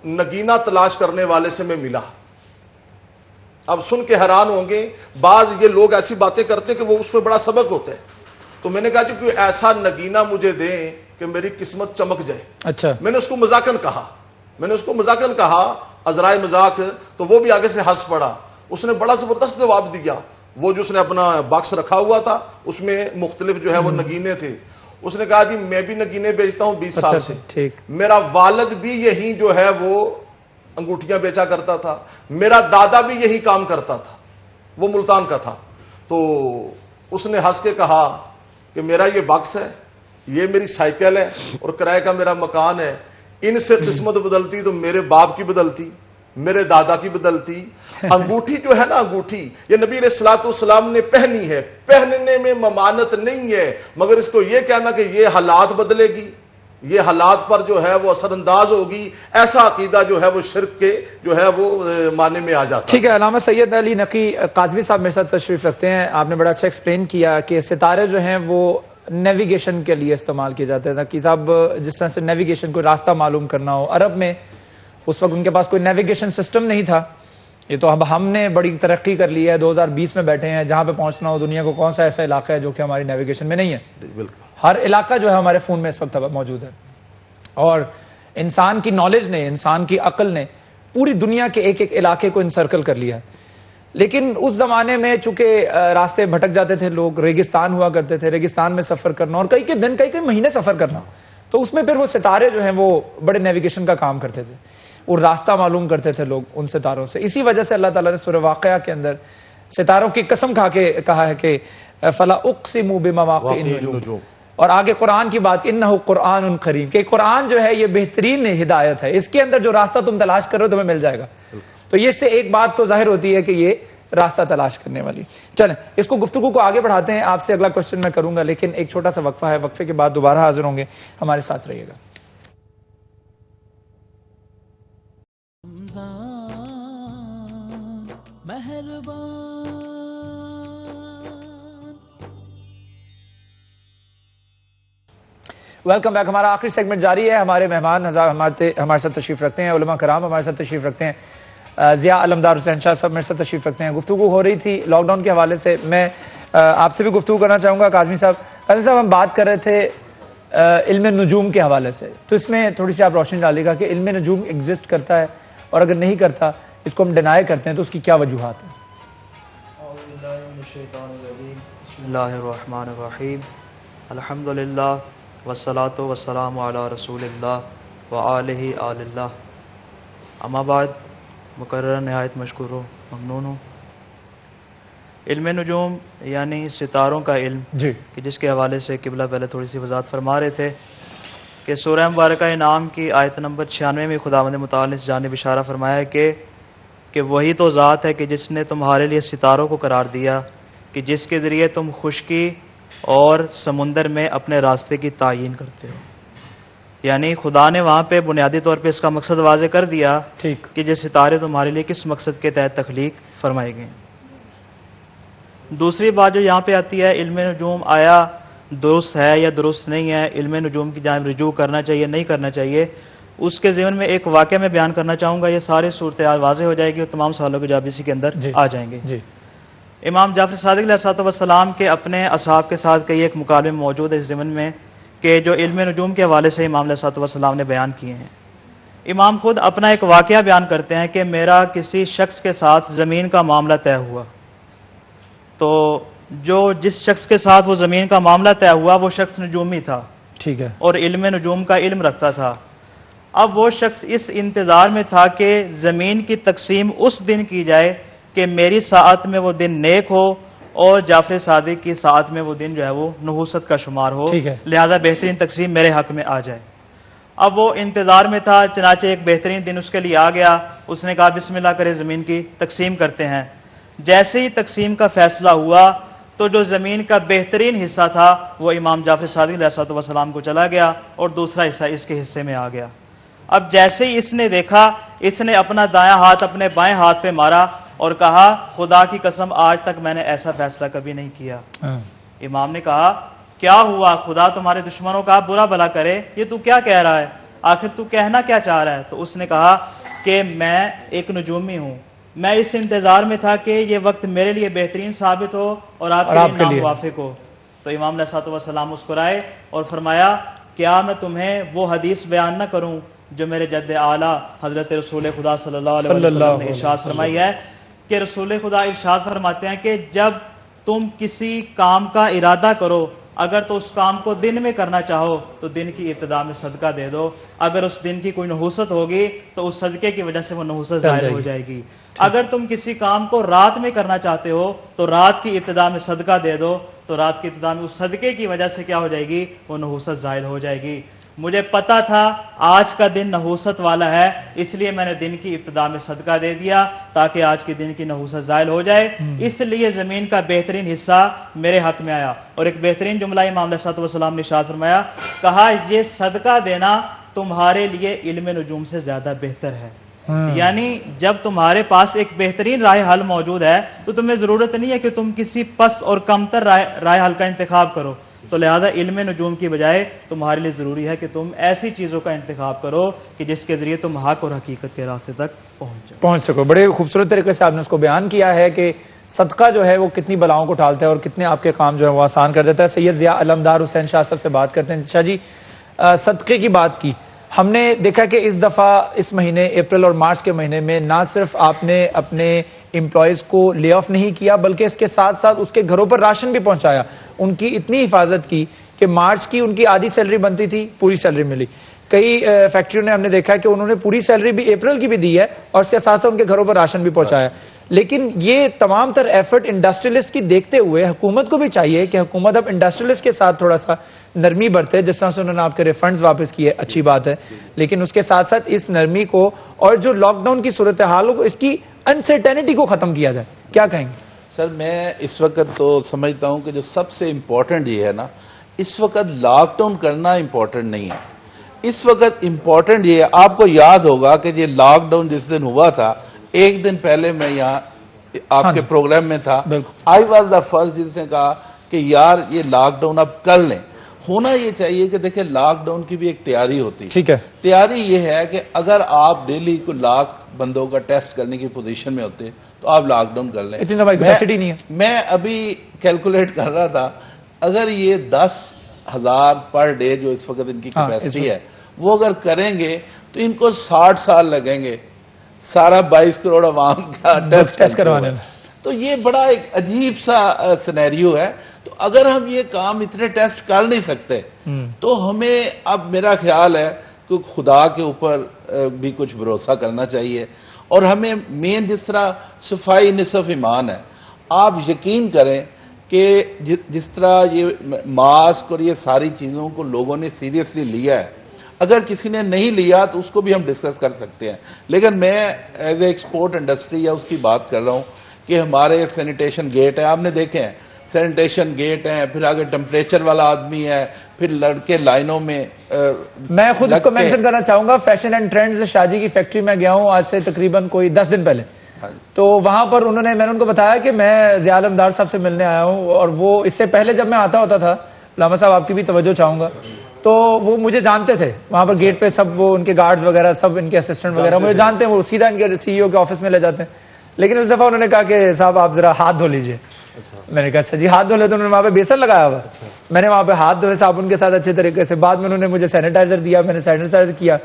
نگینہ تلاش کرنے والے سے میں ملا. اب سن کے حیران ہوں گے، بعض یہ لوگ ایسی باتیں کرتے کہ وہ اس پہ بڑا سبق ہوتا ہے. تو میں نے کہا کہ کوئی ایسا نگینہ مجھے دیں کہ میری قسمت چمک جائے. اچھا، میں نے اس کو مذاقن کہا، عذرائے مذاق، تو وہ بھی آگے سے ہنس پڑا. اس نے بڑا زبردست جواب دیا. وہ جو اس نے اپنا باکس رکھا ہوا تھا اس میں مختلف جو ہے وہ نگینے تھے. اس نے کہا جی میں بھی نگینے بیچتا ہوں 20 سال سے، میرا والد بھی یہی جو ہے وہ انگوٹھیاں بیچا کرتا تھا، میرا دادا بھی یہی کام کرتا تھا، وہ ملتان کا تھا. تو اس نے ہنس کے کہا کہ میرا یہ باکس ہے، یہ میری سائیکل ہے اور کرائے کا میرا مکان ہے. ان سے قسمت بدلتی تو میرے باپ کی بدلتی، میرے دادا کی بدلتی. انگوٹھی جو ہے نا، انگوٹھی یہ نبی علیہ الصلوۃ والسلام نے پہنی ہے، پہننے میں ممانت نہیں ہے، مگر اس کو یہ کہنا کہ یہ حالات بدلے گی، یہ حالات پر جو ہے وہ اثر انداز ہوگی، ایسا عقیدہ جو ہے وہ شرک کے جو ہے وہ معنی میں آ جاتا ہے. ٹھیک ہے، علامہ سید علی نقی قاضوی صاحب میرے ساتھ تشریف رکھتے ہیں. آپ نے بڑا اچھا ایکسپلین کیا کہ ستارے جو ہیں وہ نیویگیشن کے لیے استعمال کیے جاتے ہیں. کہ صاحب جس طرح سے نیویگیشن کو راستہ معلوم کرنا ہو، عرب میں اس وقت ان کے پاس کوئی نیویگیشن سسٹم نہیں تھا. یہ تو اب ہم نے بڑی ترقی کر لی ہے، 2020 میں بیٹھے ہیں، جہاں پہ پہنچنا ہو دنیا کو کون سا ایسا علاقہ ہے جو کہ ہماری نیویگیشن میں نہیں ہے. ہر علاقہ جو ہے ہمارے فون میں اس وقت موجود ہے. اور انسان کی نالج نے، انسان کی عقل نے پوری دنیا کے ایک ایک علاقے کو انسرکل کر لیا ہے. لیکن اس زمانے میں چونکہ راستے بھٹک جاتے تھے لوگ، ریگستان ہوا کرتے تھے، ریگستان میں سفر کرنا اور کئی دن کئی مہینے سفر کرنا، تو اس میں پھر وہ ستارے جو ہیں وہ بڑے نیویگیشن کا کام کرتے تھے اور راستہ معلوم کرتے تھے لوگ ان ستاروں سے. اسی وجہ سے اللہ تعالیٰ نے سورہ واقعہ کے اندر ستاروں کی قسم کھا کے کہا ہے کہ فلا اقسم بمواقع النجوم، اور آگے قرآن کی بات انہ قرآن کریم، کہ قرآن جو ہے یہ بہترین ہدایت ہے، اس کے اندر جو راستہ تم تلاش کرو تمہیں مل جائے گا. تو یہ سے ایک بات تو ظاہر ہوتی ہے کہ یہ راستہ تلاش کرنے والی. چلیں اس کو گفتگو کو آگے بڑھاتے ہیں. آپ سے اگلا کوشچن میں کروں گا لیکن ایک چھوٹا سا وقفہ ہے، وقفے کے بعد دوبارہ حاضر ہوں گے، ہمارے ساتھ رہیے گا. Welcome back. ہمارا آخری سیگمنٹ جاری ہے. ہمارے مہمان ہمارے ساتھ تشریف رکھتے ہیں، علماء کرام ہمارے ساتھ تشریف رکھتے ہیں. ضیاء علمدار حسین شاہ صاحب میرے ساتھ تشریف رکھتے ہیں. گفتگو ہو رہی تھی لاک ڈاؤن کے حوالے سے. میں آپ سے بھی گفتگو کرنا چاہوں گا. قاضمی صاحب ہم بات کر رہے تھے علم نجوم کے حوالے سے، تو اس میں تھوڑی سی آپ روشنی ڈالیے گا کہ علم نجوم ایگزسٹ کرتا ہے، اور اگر نہیں کرتا اس کو ہم ڈینائی کرتے ہیں تو اس کی کیا وجوہات ہیں؟ بسم اللہ الرحمن الرحیم. الحمدللہ والصلاۃ والسلام علی رسول اللہ وآلہ آل اللہ. اما بعد، مقرر نہایت مشکور و ممنون ہوں. علم نجوم یعنی ستاروں کا علم، کہ جس کے حوالے سے قبلہ پہلے تھوڑی سی وضاحت فرما رہے تھے کہ سورہ مبارکہ انعام کی آیت نمبر 96 میں خداوند متعال نے اس جانب اشارہ فرمایا ہے کہ وہی تو ذات ہے کہ جس نے تمہارے لیے ستاروں کو قرار دیا، کہ جس کے ذریعے تم خشکی اور سمندر میں اپنے راستے کی تعیین کرتے ہو. یعنی خدا نے وہاں پہ بنیادی طور پہ اس کا مقصد واضح کر دیا کہ یہ ستارے تمہارے لیے کس مقصد کے تحت تخلیق فرمائے گئے. دوسری بات جو یہاں پہ آتی ہے، علم نجوم آیا درست ہے یا درست نہیں ہے، علم نجوم کی جانب رجوع کرنا چاہیے نہیں کرنا چاہیے، اس کے ضمن میں ایک واقعہ میں بیان کرنا چاہوں گا. یہ ساری صورتحال واضح ہو جائے گی اور تمام سوالوں کے جواب اسی کے اندر آ جائیں گے. امام جعفر صادق علیہ السلام کے اپنے اصحاب کے ساتھ کئی ایک مکالمے موجود ہے اس ضمن میں کہ جو علم نجوم کے حوالے سے امام علیہ السلام نے بیان کیے ہیں. امام خود اپنا ایک واقعہ بیان کرتے ہیں کہ میرا کسی شخص کے ساتھ زمین کا معاملہ طے ہوا. تو جس شخص کے ساتھ وہ زمین کا معاملہ طے ہوا وہ شخص نجومی تھا، ٹھیک ہے، اور علم نجوم کا علم رکھتا تھا. اب وہ شخص اس انتظار میں تھا کہ زمین کی تقسیم اس دن کی جائے کہ میری ساعت میں وہ دن نیک ہو اور جعفر صادق کی ساعت میں وہ دن جو ہے وہ نحوست کا شمار ہو، لہذا بہترین تقسیم میرے حق میں آ جائے. اب وہ انتظار میں تھا، چنانچہ ایک بہترین دن اس کے لیے آ گیا. اس نے کہا بسم اللہ کرے زمین کی تقسیم کرتے ہیں. جیسے ہی تقسیم کا فیصلہ ہوا تو جو زمین کا بہترین حصہ تھا وہ امام جعفر صادق علیہ السلام کو چلا گیا اور دوسرا حصہ اس کے حصے میں آ گیا. اب جیسے ہی اس نے دیکھا، اس نے اپنا دایاں ہاتھ اپنے بائیں ہاتھ پہ مارا اور کہا خدا کی قسم آج تک میں نے ایسا فیصلہ کبھی نہیں کیا. امام نے کہا کیا ہوا، خدا تمہارے دشمنوں کا برا بھلا کرے، یہ تو کیا کہہ رہا ہے، آخر تو کہنا کیا چاہ رہا ہے؟ تو اس نے کہا کہ میں ایک نجومی ہوں، میں اس انتظار میں تھا کہ یہ وقت میرے لیے بہترین ثابت ہو اور آپ کے لیے ناموافق ہو. تو امام علیہ السلام مسکرائے اور فرمایا کیا میں تمہیں وہ حدیث بیان نہ کروں جو میرے جد اعلیٰ حضرت رسول خدا صلی اللہ علیہ وسلم نے ارشاد فرمائی ہے کہ رسول خدا ارشاد فرماتے ہیں کہ جب تم کسی کام کا ارادہ کرو، اگر تو اس کام کو دن میں کرنا چاہو تو دن کی ابتدا میں صدقہ دے دو، اگر اس دن کی کوئی نحوست ہوگی تو اس صدقے کی وجہ سے وہ نحوست ظاہر ہو جائے گی. اگر تم کسی کام کو رات میں کرنا چاہتے ہو تو رات کی ابتدا میں صدقہ دے دو، تو رات کی ابتدا میں اس صدقے کی وجہ سے کیا ہو جائے گی، وہ نحوست ظاہر ہو جائے گی. مجھے پتا تھا آج کا دن نحوست والا ہے، اس لیے میں نے دن کی ابتدا میں صدقہ دے دیا تاکہ آج کے دن کی نحوست ظاہر ہو جائے، اس لیے زمین کا بہترین حصہ میرے حق میں آیا. اور ایک بہترین جملہ امام علیہ السلام نے ارشاد فرمایا، کہا یہ صدقہ دینا تمہارے لیے علم نجوم سے زیادہ بہتر ہے. یعنی جب تمہارے پاس ایک بہترین راہ حل موجود ہے تو تمہیں ضرورت نہیں ہے کہ تم کسی پس اور کمتر راہ حل کا انتخاب کرو. تو لہذا علم نجوم کی بجائے تمہارے لیے ضروری ہے کہ تم ایسی چیزوں کا انتخاب کرو کہ جس کے ذریعے تم حق اور حقیقت کے راستے تک پہنچ سکو. بڑے خوبصورت طریقے سے آپ نے اس کو بیان کیا ہے کہ صدقہ جو ہے وہ کتنی بلاؤں کو ٹالتا ہے اور کتنے آپ کے کام جو ہے وہ آسان کر دیتا ہے. سید ضیاء علمدار حسین شاہ صاحب سے بات کرتے ہیں. شاہ جی، صدقے کی بات کی، ہم نے دیکھا کہ اس دفعہ اس مہینے اپریل اور مارچ کے مہینے میں نہ صرف آپ نے اپنے امپلائیز کو لے آف نہیں کیا بلکہ اس کے ساتھ ساتھ اس کے گھروں پر راشن بھی پہنچایا، ان کی اتنی حفاظت کی کہ مارچ کی ان کی آدھی سیلری بنتی تھی، پوری سیلری ملی. کئی فیکٹریوں نے ہم نے دیکھا کہ انہوں نے پوری سیلری بھی اپریل کی بھی دی ہے اور اس کے ساتھ ساتھ ان کے گھروں پر راشن بھی پہنچایا. لیکن یہ تمام تر ایفرٹ انڈسٹریلسٹ کی دیکھتے ہوئے حکومت کو بھی چاہیے کہ حکومت اب انڈسٹریلسٹ کے ساتھ تھوڑا سا نرمی برتے. جس طرح سے انہوں نے آپ کے ریفنڈز واپس کیے، اچھی بات ہے، لیکن اس کے ساتھ ساتھ اس نرمی کو اور جو لاک ڈاؤن کی صورتحال کو، اس کی انسرٹینٹی کو ختم کیا جائے. کیا کہیں گے؟ سر میں اس وقت تو سمجھتا ہوں کہ جو سب سے امپورٹنٹ یہ ہے نا، اس وقت لاک ڈاؤن کرنا امپورٹنٹ نہیں ہے. اس وقت امپورٹنٹ یہ ہے، آپ کو یاد ہوگا کہ یہ لاک ڈاؤن جس دن ہوا تھا، ایک دن پہلے میں یہاں آپ کے پروگرام میں تھا، آئی واز دا فرسٹ جس نے کہا کہ یار یہ لاک ڈاؤن اب کر لیں. ہونا یہ چاہیے کہ دیکھیں لاک ڈاؤن کی بھی ایک تیاری ہوتی ہے. ٹھیک ہے، تیاری یہ ہے کہ اگر آپ ڈیلی کو لاکھ بندوں کا ٹیسٹ کرنے کی پوزیشن میں ہوتے تو آپ لاک ڈاؤن کر لیں. اتنی ہماری کیپیسٹی نہیں ہے. میں ابھی کیلکولیٹ کر رہا تھا، اگر یہ 10,000 پر ڈے جو اس وقت ان کی کیپیسٹی ہے وہ اگر کریں گے تو ان کو 60 سال لگیں گے سارا 22 کروڑ عوام کا ٹیسٹ کروانے میں. تو یہ بڑا ایک عجیب سا سینیریو ہے. تو اگر ہم یہ کام اتنے ٹیسٹ کر نہیں سکتے تو ہمیں اب میرا خیال ہے کہ خدا کے اوپر بھی کچھ بھروسہ کرنا چاہیے. اور ہمیں مین جس طرح صفائی نصف ایمان ہے، آپ یقین کریں کہ جس طرح یہ ماسک اور یہ ساری چیزوں کو لوگوں نے سیریسلی لیا ہے، اگر کسی نے نہیں لیا تو اس کو بھی ہم ڈسکس کر سکتے ہیں. لیکن میں ایز اے ایکسپورٹ انڈسٹری یا اس کی بات کر رہا ہوں کہ ہمارے سینیٹیشن گیٹ ہیں، آپ نے دیکھے ہیں سینیٹیشن گیٹ ہیں، پھر آگے ٹمپریچر والا آدمی ہے، پھر لڑکے لائنوں میں. میں خود اس کو مینشن کرنا چاہوں گا، فیشن اینڈ ٹرینڈز شاہ جی کی فیکٹری میں گیا ہوں آج سے تقریباً کوئی 10 دن پہلے. تو وہاں پر میں نے ان کو بتایا کہ میں ضیاء علمدار صاحب سے ملنے آیا ہوں، اور وہ اس سے پہلے جب میں آتا ہوتا تھا علامہ صاحب آپ کی بھی توجہ چاہوں گا. تو وہ مجھے جانتے تھے وہاں پر گیٹ پہ, سب وہ ان کے گارڈز وغیرہ سب ان کے اسسٹنٹ وغیرہ مجھے جانتے ہیں, وہ سیدھا ان کے CEO کے آفس میں لے جاتے ہیں. لیکن اس دفعہ انہوں نے کہا کہ صاحب آپ ذرا ہاتھ دھو لیجئے. میں نے کہا اچھا جی ہاتھ دھو لے. تو انہوں نے وہاں پہ بیسن لگایا ہوا, میں نے وہاں پہ ہاتھ دھوئے صابن کے ساتھ اچھے طریقے سے. بعد میں انہوں نے مجھے سینیٹائزر دیا, میں نے سینیٹائزر کیا,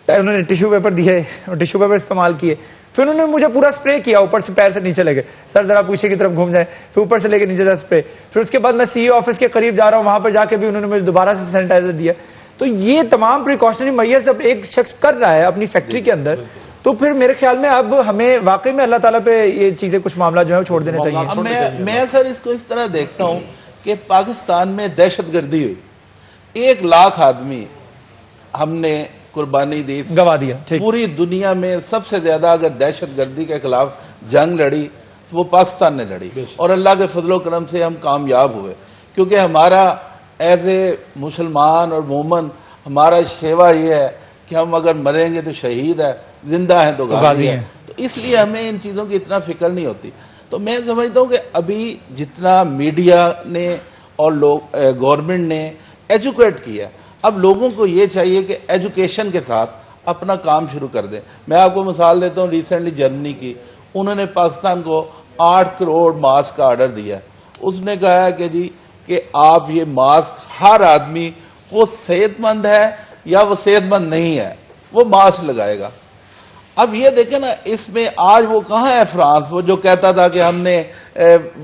انہوں نے ٹیشو پیپر دیے, ٹیشو پیپر استعمال کیے. پھر انہوں نے مجھے پورا سپرے کیا, اوپر سے پیر سے نیچے لے گئے, سر ذرا پیچھے کی طرف گھوم جائے, پھر اوپر سے لے کے نیچے سے سپرے. پھر اس کے بعد میں CEO آفس کے قریب جا رہا ہوں, وہاں پر جا کے بھی انہوں نے مجھے دوبارہ سے سینیٹائزر دیا. تو یہ تمام پریکاشنری میئرز جب ایک شخص کر رہا ہے اپنی فیکٹری کے اندر, تو پھر میرے خیال میں اب ہمیں واقعی میں اللہ تعالیٰ پہ یہ چیزیں کچھ معاملہ جو ہے چھوڑ دینے چاہیے. میں سر اس کو اس طرح دیکھتا ہوں کہ پاکستان میں دہشت گردی ہوئی, 1 لاکھ آدمی ہم نے قربانی دی, گوا دیا. پوری دنیا میں سب سے زیادہ اگر دہشت گردی کے خلاف جنگ لڑی تو وہ پاکستان نے لڑی, اور اللہ کے فضل و کرم سے ہم کامیاب ہوئے. کیونکہ ہمارا ایز اے مسلمان اور مومن ہمارا شیوا یہ ہے کہ ہم اگر مریں گے تو شہید ہے, زندہ ہیں تو غازی ہیں. تو اس لیے ہمیں ان چیزوں کی اتنا فکر نہیں ہوتی. تو میں سمجھتا ہوں کہ ابھی جتنا میڈیا نے اور لوگ گورنمنٹ نے ایجوکیٹ کیا, اب لوگوں کو یہ چاہیے کہ ایجوکیشن کے ساتھ اپنا کام شروع کر دیں. میں آپ کو مثال دیتا ہوں, ریسنٹلی جرمنی کی, انہوں نے پاکستان کو 8 کروڑ ماسک کا آرڈر دیا. اس نے کہا ہے کہ جی کہ آپ یہ ماسک ہر آدمی وہ صحت مند ہے یا وہ صحت مند نہیں ہے وہ ماسک لگائے گا. اب یہ دیکھیں نا, اس میں آج وہ کہاں ہے فرانس, وہ جو کہتا تھا کہ ہم نے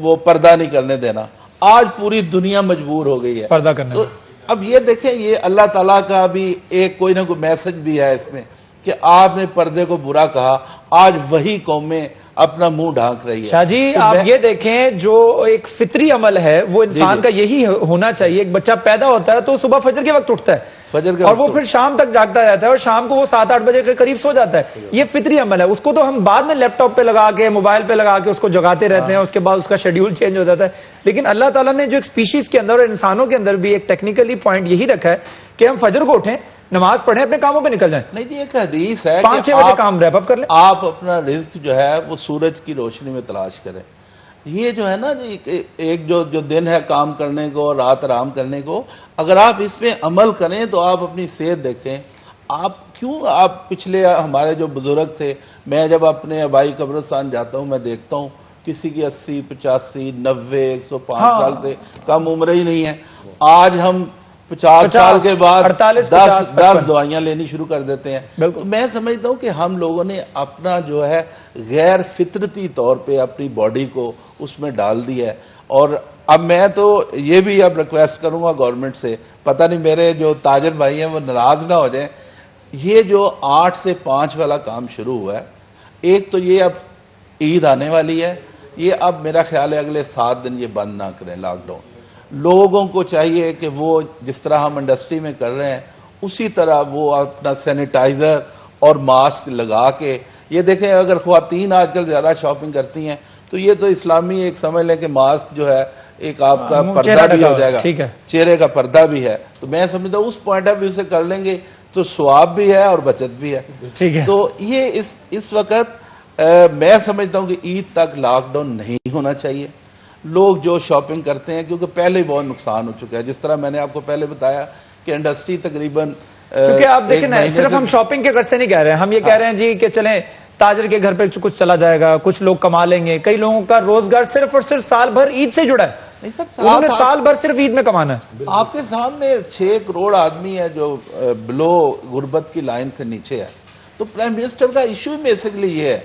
وہ پردہ نہیں کرنے دینا, آج پوری دنیا مجبور ہو گئی ہے پردہ کرنے. تو اب یہ دیکھیں, یہ اللہ تعالیٰ کا بھی ایک کوئی نہ کوئی میسج بھی ہے اس میں کہ آپ نے پردے کو برا کہا, آج وہی قومیں اپنا منہ ڈھانک رہی ہے. شاہ جی آپ یہ دیکھیں, جو ایک فطری عمل ہے وہ انسان کا یہی ہونا چاہیے. ایک بچہ پیدا ہوتا ہے تو صبح فجر کے وقت اٹھتا ہے, اور وہ پھر شام تک جاگتا رہتا ہے, اور شام کو وہ 7-8 بجے کے قریب سو جاتا ہے. یہ فطری عمل ہے. اس کو تو ہم بعد میں لیپ ٹاپ پہ لگا کے, موبائل پہ لگا کے اس کو جگاتے رہتے ہیں, اس کے بعد اس کا شیڈیول چینج ہو جاتا ہے. لیکن اللہ تعالیٰ نے جو ایک اسپیشیز کے اندر اور انسانوں کے اندر بھی ایک ٹیکنیکلی پوائنٹ یہی رکھا ہے کہ ہم فجر کو اٹھیں, نماز پڑھیں, اپنے کاموں پہ نکل جائیں. نہیں جی, ایک حدیث ہے 5-6 بجے کام ریپ اپ کر لیں. آپ اپنا رزق جو ہے وہ سورج کی روشنی میں تلاش کریں. یہ جو ہے نا جی, ایک جو دن ہے کام کرنے کو, رات آرام کرنے کو, اگر آپ اس میں عمل کریں تو آپ اپنی صحت دیکھیں. آپ پچھلے ہمارے جو بزرگ تھے, میں جب اپنے آبائی قبرستان جاتا ہوں میں دیکھتا ہوں کسی کی 80, 85, 90, 105 سال سے کم عمر ہی نہیں ہے. آج ہم 50 سال کے بعد 10 دوائیاں لینی شروع کر دیتے ہیں. میں سمجھتا ہوں کہ ہم لوگوں نے اپنا جو ہے غیر فطرتی طور پہ اپنی باڈی کو اس میں ڈال دی ہے. اور اب میں تو یہ بھی اب ریکویسٹ کروں گا گورنمنٹ سے, پتہ نہیں میرے جو تاجر بھائی ہیں وہ ناراض نہ ہو جائیں, یہ جو 8 سے 5 والا کام شروع ہوا ہے, ایک تو یہ اب عید آنے والی ہے, یہ اب میرا خیال ہے اگلے 7 دن یہ بند نہ کریں لاک ڈاؤن. لوگوں کو چاہیے کہ وہ جس طرح ہم انڈسٹری میں کر رہے ہیں اسی طرح وہ اپنا سینیٹائزر اور ماسک لگا کے, یہ دیکھیں اگر خواتین آج کل زیادہ شاپنگ کرتی ہیں تو یہ تو اسلامی ایک سمجھ لیں کہ ماسک جو ہے ایک آپ کا پردہ بھی ہو جائے گا, چہرے کا پردہ بھی ہے. تو میں سمجھتا ہوں اس پوائنٹ آف ویو سے کر لیں گے تو ثواب بھی ہے اور بچت بھی ہے. تو یہ اس وقت میں سمجھتا ہوں کہ عید تک لاک ڈاؤن نہیں ہونا چاہیے. لوگ جو شاپنگ کرتے ہیں, کیونکہ پہلے ہی بہت نقصان ہو چکا ہے, جس طرح میں نے آپ کو پہلے بتایا کہ انڈسٹری تقریباً, کیونکہ آپ دیکھیں نا, صرف ہم شاپنگ کے غرض سے نہیں کہہ رہے ہیں, ہم یہ کہہ رہے ہیں جی کہ چلیں تاجر کے گھر پہ کچھ چلا جائے گا, کچھ لوگ کما لیں گے. کئی لوگوں کا روزگار صرف اور صرف سال بھر عید سے جڑا ہے, انہوں نے سال بھر صرف عید میں کمانا ہے. آپ کے سامنے 6 کروڑ آدمی ہے جو بلو غربت کی لائن سے نیچے ہے. تو پرائم منسٹر کا ایشو ہی بیسکلی یہ ہے.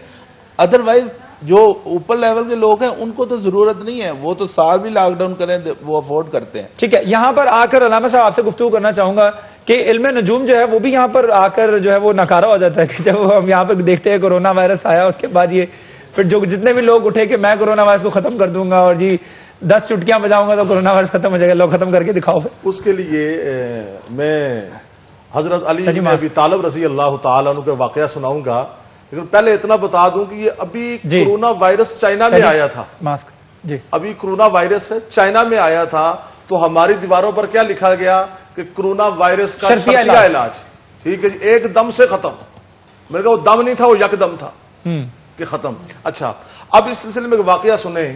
ادروائز جو اوپر لیول کے لوگ ہیں ان کو تو ضرورت نہیں ہے, وہ تو سال بھی لاک ڈاؤن کریں وہ افورڈ کرتے ہیں. ٹھیک ہے, یہاں پر آ کر علامہ صاحب آپ سے گفتگو کرنا چاہوں گا کہ علم نجوم جو ہے وہ بھی یہاں پر آ کر جو ہے وہ ناکارہ ہو جاتا ہے کہ جب ہم یہاں پر دیکھتے ہیں کورونا وائرس آیا, اس کے بعد یہ پھر جو جتنے بھی لوگ اٹھے کہ میں کورونا وائرس کو ختم کر دوں گا اور جی 10 چٹکیاں بجاؤں گا تو کورونا وائرس ختم ہو جائے گا, لوگ ختم کر کے دکھاؤ. اس کے لیے میں حضرت علی بن ابی طالب رضی اللہ تعالیٰ عنہ کا واقعہ سناؤں گا, لیکن پہلے اتنا بتا دوں کہ یہ ابھی کورونا وائرس چائنا میں آیا تھا. ماسک جی, ابھی کورونا وائرس چائنا میں آیا تھا تو ہماری دیواروں پر کیا لکھا گیا کہ کورونا وائرس کا شرطیہ علاج, ٹھیک ہے جی, ایک دم سے ختم. میں نے کہا وہ دم نہیں تھا, وہ یک دم تھا کہ ختم. اچھا, اب اس سلسلے میں واقعہ سنیں.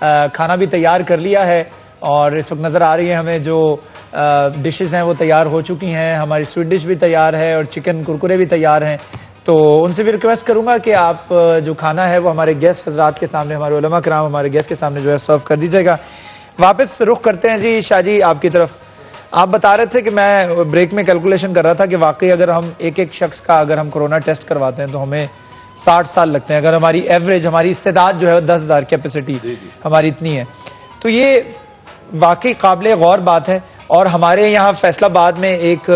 کھانا بھی تیار کر لیا ہے اور اس وقت نظر آ رہی ہے ہمیں جو ڈشز ہیں وہ تیار ہو چکی ہیں. ہماری سویٹ ڈش بھی تیار ہے اور چکن کرکرے بھی تیار ہیں. تو ان سے بھی ریکویسٹ کروں گا کہ آپ جو کھانا ہے وہ ہمارے گیسٹ حضرات کے سامنے, ہمارے علماء کرام ہمارے گیسٹ کے سامنے جو ہے سرو کر دیجیے گا. واپس رخ کرتے ہیں جی شاہ جی آپ کی طرف. آپ بتا رہے تھے کہ میں بریک میں کیلکولیشن کر رہا تھا کہ واقعی اگر ہم ایک شخص کا اگر ہم کورونا ٹیسٹ کرواتے ہیں تو ہمیں 60 سال لگتے ہیں. اگر ہماری ایوریج, ہماری استعداد جو ہے 10,000 کیپیسٹی ہماری اتنی ہے, تو یہ واقعی قابل غور بات ہے. اور ہمارے یہاں فیصل آباد میں ایک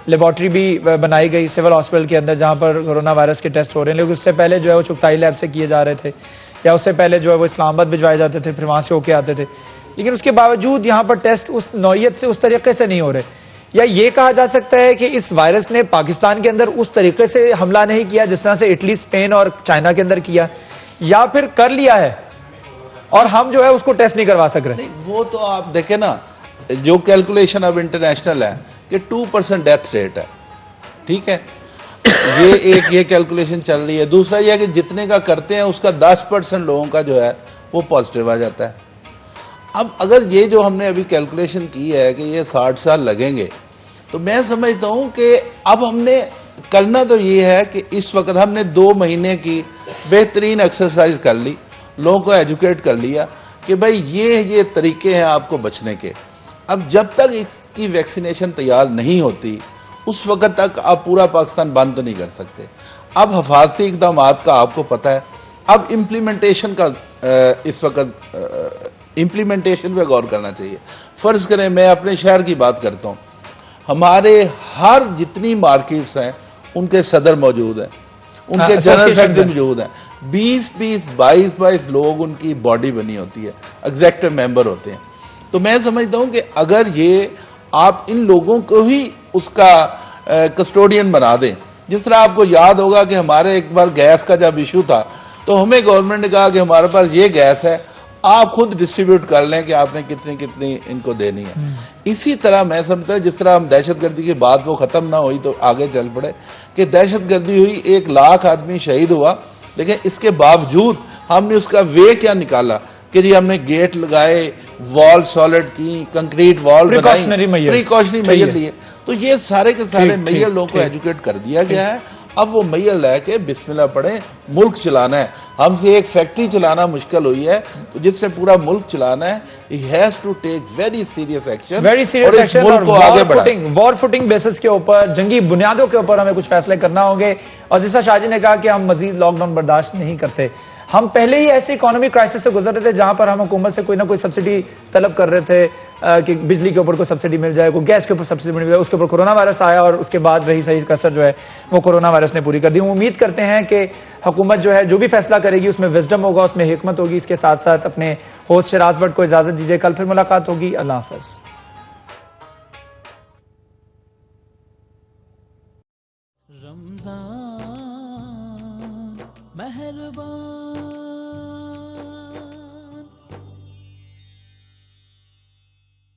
لیبارٹری بھی بنائی گئی سول ہاسپٹل کے اندر جہاں پر کورونا وائرس کے ٹیسٹ ہو رہے ہیں, لیکن اس سے پہلے جو ہے وہ چغتائی لیب سے کیے جا رہے تھے یا اس سے پہلے جو ہے وہ اسلام آباد بھجوائے جاتے تھے, پھر وہاں سے ہو کے آتے تھے. لیکن اس کے باوجود یہاں پر ٹیسٹ اس نوعیت سے, اس طریقے سے نہیں ہو رہے. یا یہ کہا جا سکتا ہے کہ اس وائرس نے پاکستان کے اندر اس طریقے سے حملہ نہیں کیا جس طرح سے اٹلی, اسپین اور چائنا کے اندر کیا, یا پھر کر لیا ہے اور ہم جو ہے اس کو ٹیسٹ نہیں کروا سک رہے. وہ تو آپ دیکھیں نا, جو کیلکولیشن اب انٹرنیشنل ہے کہ 2% ڈیتھ ریٹ ہے, ٹھیک ہے, یہ کیلکولیشن چل رہی ہے. دوسرا یہ ہے کہ جتنے کا کرتے ہیں اس کا 10% لوگوں کا جو ہے وہ پازیٹیو آ جاتا ہے. اب اگر یہ جو ہم نے ابھی کیلکولیشن کی ہے کہ یہ 60 سال لگیں گے, تو میں سمجھتا ہوں کہ اب ہم نے کرنا تو یہ ہے کہ اس وقت ہم نے 2 مہینے کی بہترین ایکسرسائز کر لی, لوگوں کو ایجوکیٹ کر لیا کہ بھائی یہ طریقے ہیں آپ کو بچنے کے. اب جب تک اس کی ویکسینیشن تیار نہیں ہوتی اس وقت تک آپ پورا پاکستان بند تو نہیں کر سکتے. اب حفاظتی اقدامات کا آپ کو پتہ ہے, اب امپلیمنٹیشن کا اس وقت امپلیمنٹیشن پہ غور کرنا چاہیے. فرض کریں میں اپنے شہر کی بات کرتا ہوں, ہمارے ہر جتنی مارکیٹس ہیں ان کے صدر موجود ہیں, ان کے جنرل سیکرٹری موجود ہیں, 20-22 لوگ ان کی باڈی بنی ہوتی ہے, ایگزیکٹو ممبر ہوتے ہیں. تو میں سمجھتا ہوں کہ اگر یہ آپ ان لوگوں کو ہی اس کا کسٹوڈین بنا دیں, جس طرح آپ کو یاد ہوگا کہ ہمارے ایک بار گیس کا جب ایشو تھا تو ہمیں گورنمنٹ نے کہا کہ ہمارے پاس یہ گیس ہے, آپ خود ڈسٹریبیوٹ کر لیں کہ آپ نے کتنی ان کو دینی ہے. اسی طرح میں سمجھتا ہوں جس طرح ہم دہشت گردی کی بات وہ ختم نہ ہوئی تو آگے چل پڑے کہ دہشت گردی ہوئی, 1 لاکھ آدمی شہید ہوا, لیکن اس کے باوجود ہم نے اس کا وے کیا نکالا کہ جی ہم نے گیٹ لگائے, وال سالڈ کی, کنکریٹ وال بنائی, پریکاشنری میئر لیے. تو یہ سارے کے سارے میئر لوگوں کو ایجوکیٹ کر دیا گیا ہے. اب وہ میئر لے کے بسم اللہ پڑھیں, ملک چلانا ہے. ہم سے ایک فیکٹری چلانا مشکل ہوئی ہے, تو جس نے پورا ملک چلانا ہے he has to take very serious action, اور اس ملک کو آگے بڑھائیں. وار فوٹنگ بیسس کے اوپر, جنگی بنیادوں کے اوپر ہمیں کچھ فیصلے کرنا ہوں گے. اور جیسا شاہ جی نے کہا کہ ہم مزید لاک ڈاؤن برداشت نہیں کرتے. ہم پہلے ہی ایسی اکانومی کرائسس سے گزر رہے تھے جہاں پر ہم حکومت سے کوئی نہ کوئی سبسڈی طلب کر رہے تھے کہ بجلی کے اوپر کوئی سبسڈی مل جائے, کوئی گیس کے اوپر سبسڈی مل جائے. اس کے اوپر کورونا وائرس آیا اور اس کے بعد رہی صحیح کسر جو ہے وہ کورونا وائرس نے پوری کر دی. ہم امید کرتے ہیں کہ حکومت جو ہے جو بھی فیصلہ کرے گی اس میں وزڈم ہوگا, اس میں حکمت ہوگی. اس کے ساتھ ساتھ اپنے ہوسٹ شراز بٹ کو اجازت دیجیے, کل پھر ملاقات ہوگی. اللہ حافظ. رمضان مہربان